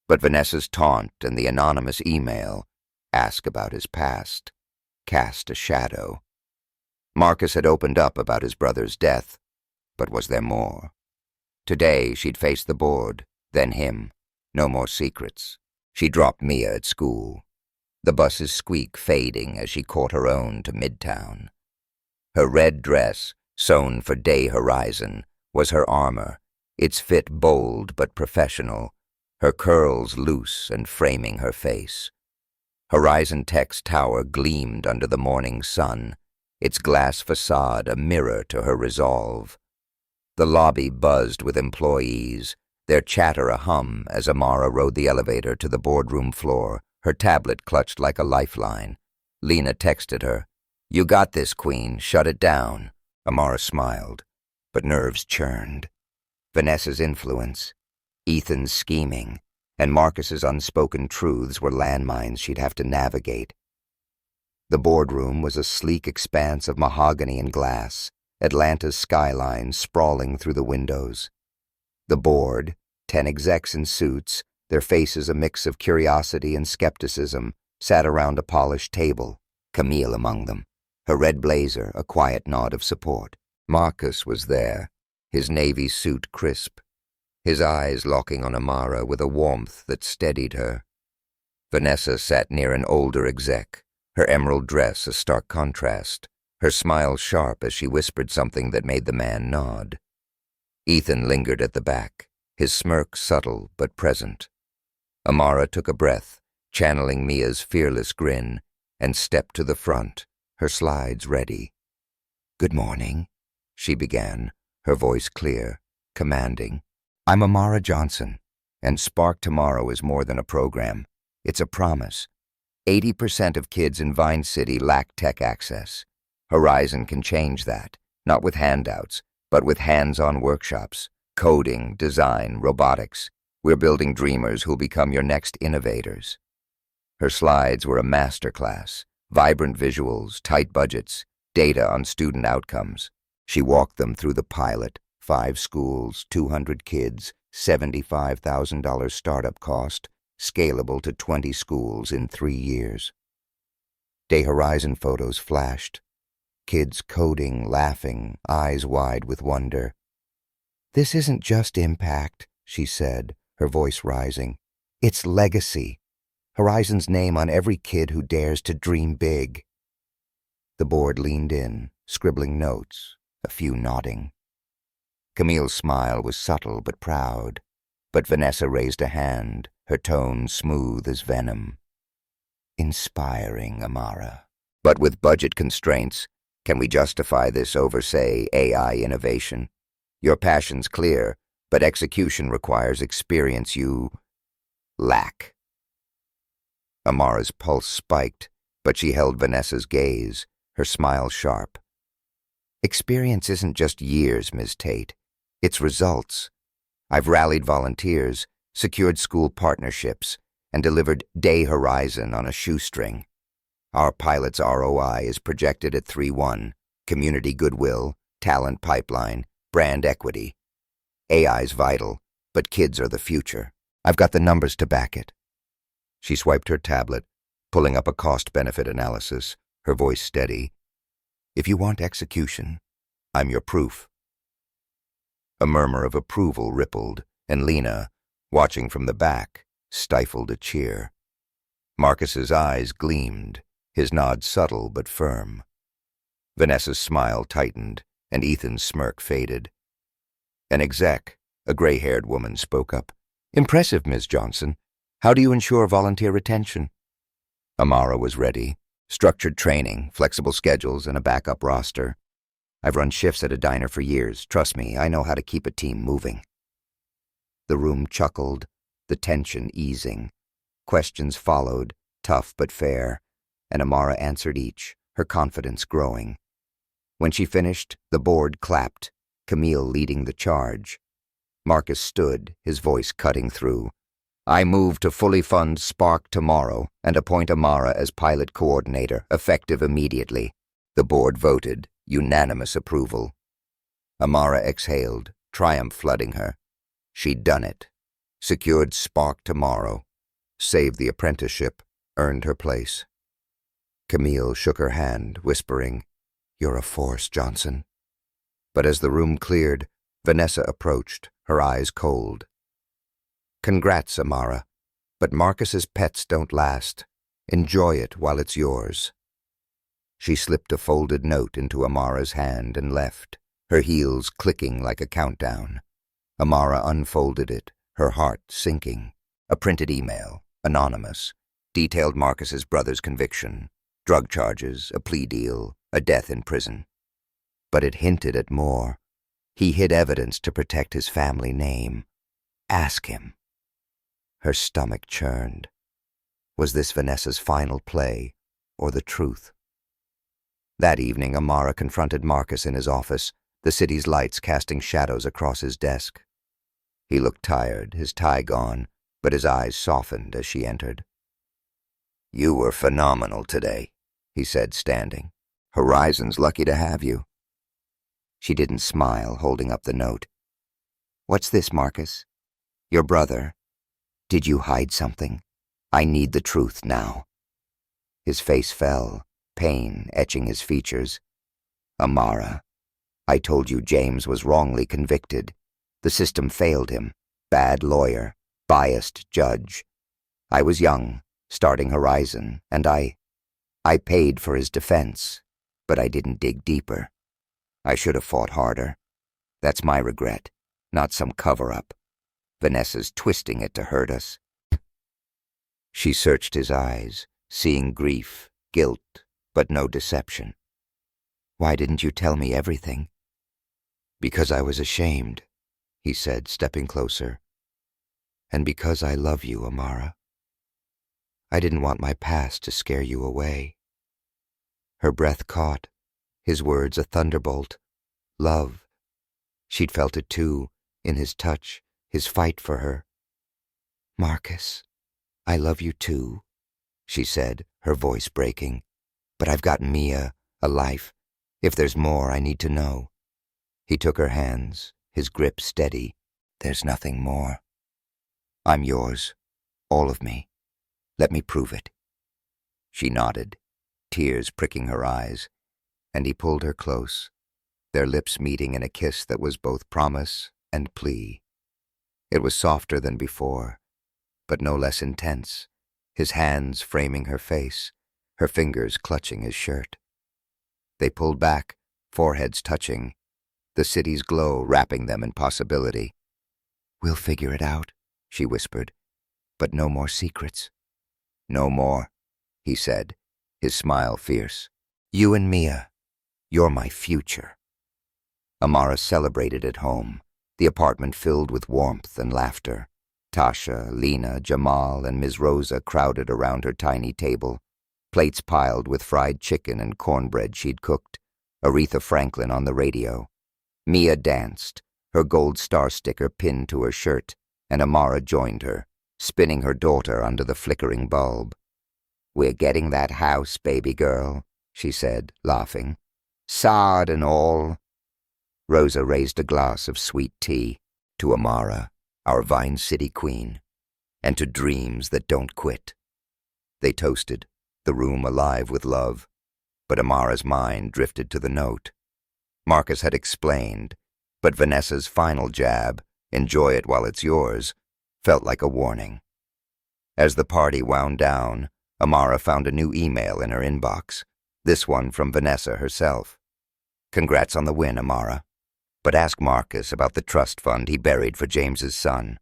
Speaker 1: But Vanessa's taunt and the anonymous email, ask about his past, cast a shadow. Marcus had opened up about his brother's death, but was there more? Today she'd face the board, then him. No more secrets. She dropped Mia at school. The bus's squeak fading as she caught her own to Midtown. Her red dress, sewn for Day Horizon, was her armor, its fit bold but professional, her curls loose and framing her face. Horizon Tech's tower gleamed under the morning sun, its glass facade a mirror to her resolve. The lobby buzzed with employees, their chatter a hum as Amara rode the elevator to the boardroom floor, her tablet clutched like a lifeline. Lena texted her, You got this, Queen, shut it down. Amara smiled, but nerves churned. Vanessa's influence, Ethan's scheming, and Marcus's unspoken truths were landmines she'd have to navigate. The boardroom was a sleek expanse of mahogany and glass, Atlanta's skyline sprawling through the windows. The board, 10 execs in suits, Their faces a mix of curiosity and skepticism, sat around a polished table, Camille among them, her red blazer a quiet nod of support. Marcus was there, his navy suit crisp, his eyes locking on Amara with a warmth that steadied her. Vanessa sat near an older exec, her emerald dress a stark contrast, her smile sharp as she whispered something that made the man nod. Ethan lingered at the back, his smirk subtle but present. Amara took a breath, channeling Mia's fearless grin, and stepped to the front, her slides ready. "Good morning," she began, her voice clear, commanding. "I'm Amara Johnson, and Spark Tomorrow is more than a program. It's a promise. 80% of kids in Vine City lack tech access. Horizon can change that, not with handouts, but with hands-on workshops, coding, design, robotics. We're building dreamers who'll become your next innovators." Her slides were a masterclass, vibrant visuals, tight budgets, data on student outcomes. She walked them through the pilot, 5 schools, 200 kids, $75,000 startup cost, scalable to 20 schools in 3 years. Day Horizon photos flashed, kids coding, laughing, eyes wide with wonder. "This isn't just impact," she said, her voice rising. "It's legacy. Horizon's name on every kid who dares to dream big." The board leaned in, scribbling notes, a few nodding. Camille's smile was subtle but proud, but Vanessa raised a hand, her tone smooth as venom. "Inspiring, Amara. But with budget constraints, can we justify this over, say, AI innovation? Your passion's clear, but execution requires experience you lack." Amara's pulse spiked, but she held Vanessa's gaze, her smile sharp. "Experience isn't just years, Ms. Tate. It's results. I've rallied volunteers, secured school partnerships, and delivered Day Horizon on a shoestring. Our pilot's ROI is projected at 3-1, community goodwill, talent pipeline, brand equity. AI's vital, but kids are the future. I've got the numbers to back it." She swiped her tablet, pulling up a cost-benefit analysis, her voice steady. "If you want execution, I'm your proof." A murmur of approval rippled, and Lena, watching from the back, stifled a cheer. Marcus's eyes gleamed, his nod subtle but firm. Vanessa's smile tightened, and Ethan's smirk faded. An exec, a gray-haired woman, spoke up. "Impressive, Ms. Johnson. How do you ensure volunteer retention?" Amara was ready. Structured training, flexible schedules, and a backup roster. "I've run shifts at a diner for years. Trust me, I know how to keep a team moving." The room chuckled, the tension easing. Questions followed, tough but fair, and Amara answered each, her confidence growing. When she finished, the board clapped, Camille leading the charge. Marcus stood, his voice cutting through. "I move to fully fund Spark Tomorrow and appoint Amara as pilot coordinator, effective immediately." The board voted, unanimous approval. Amara exhaled, triumph flooding her. She'd done it. Secured Spark Tomorrow. Saved the apprenticeship, earned her place. Camille shook her hand, whispering, "You're a force, Johnson." But as the room cleared, Vanessa approached, her eyes cold. "Congrats, Amara, but Marcus's pets don't last. Enjoy it while it's yours." She slipped a folded note into Amara's hand and left, her heels clicking like a countdown. Amara unfolded it, her heart sinking. A printed email, anonymous, detailed Marcus's brother's conviction, drug charges, a plea deal, a death in prison. But it hinted at more. He hid evidence to protect his family name. Ask him. Her stomach churned. Was this Vanessa's final play, or the truth? That evening, Amara confronted Marcus in his office, the city's lights casting shadows across his desk. He looked tired, his tie gone, but his eyes softened as she entered. "You were phenomenal today," he said, standing. "Horizon's lucky to have you." She didn't smile, holding up the note. "What's this, Marcus?" "Your brother." Did you hide something? I need the truth now. His face fell, pain etching his features. Amara, I told you James was wrongly convicted. The system failed him. Bad lawyer, biased judge. I was young, starting Horizon, and I paid for his defense, but I didn't dig deeper. I should have fought harder. That's my regret, not some cover-up. Vanessa's twisting it to hurt us. She searched his eyes, seeing grief, guilt, but no deception. Why didn't you tell me everything? Because I was ashamed, he said, stepping closer. And because I love you, Amara. I didn't want my past to scare you away. Her breath caught, his words a thunderbolt. Love. She'd felt it too, in his touch, his fight for her. Marcus, I love you too, she said, her voice breaking. But I've got Mia, a life. If there's more, I need to know. He took her hands, his grip steady. There's nothing more. I'm yours, all of me. Let me prove it. She nodded, tears pricking her eyes, and he pulled her close, their lips meeting in a kiss that was both promise and plea. It was softer than before, but no less intense, his hands framing her face, her fingers clutching his shirt. They pulled back, foreheads touching, the city's glow wrapping them in possibility. We'll figure it out, she whispered, but no more secrets. No more, he said, his smile fierce. You and Mia, you're my future. Amara celebrated at home, the apartment filled with warmth and laughter. Tasha, Lena, Jamal, and Ms. Rosa crowded around her tiny table, plates piled with fried chicken and cornbread she'd cooked, Aretha Franklin on the radio. Mia danced, her gold star sticker pinned to her shirt, and Amara joined her, spinning her daughter under the flickering bulb. We're getting that house, baby girl, she said, laughing. Sod and all. Rosa raised a glass of sweet tea to Amara, our Vine City queen, and to dreams that don't quit. They toasted, the room alive with love, but Amara's mind drifted to the note. Marcus had explained, but Vanessa's final jab, enjoy it while it's yours, felt like a warning. As the party wound down, Amara found a new email in her inbox, this one from Vanessa herself. Congrats on the win, Amara. But ask Marcus about the trust fund he buried for James's son.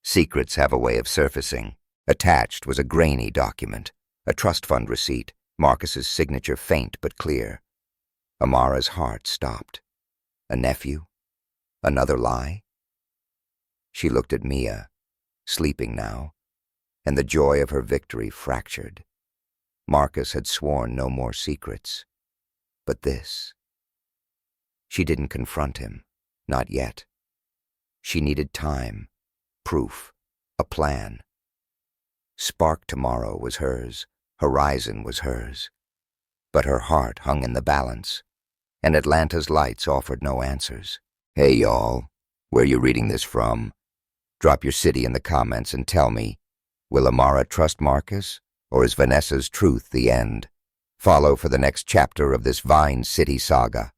Speaker 1: Secrets have a way of surfacing. Attached was a grainy document, a trust fund receipt, Marcus's signature faint but clear. Amara's heart stopped. A nephew? Another lie? She looked at Mia, sleeping now, and the joy of her victory fractured. Marcus had sworn no more secrets. But this... She didn't confront him, not yet. She needed time, proof, a plan. Spark tomorrow was hers, Horizon was hers. But her heart hung in the balance, and Atlanta's lights offered no answers. Hey y'all, where you reading this from? Drop your city in the comments and tell me, will Amara trust Marcus, or is Vanessa's truth the end? Follow for the next chapter of this Vine City saga.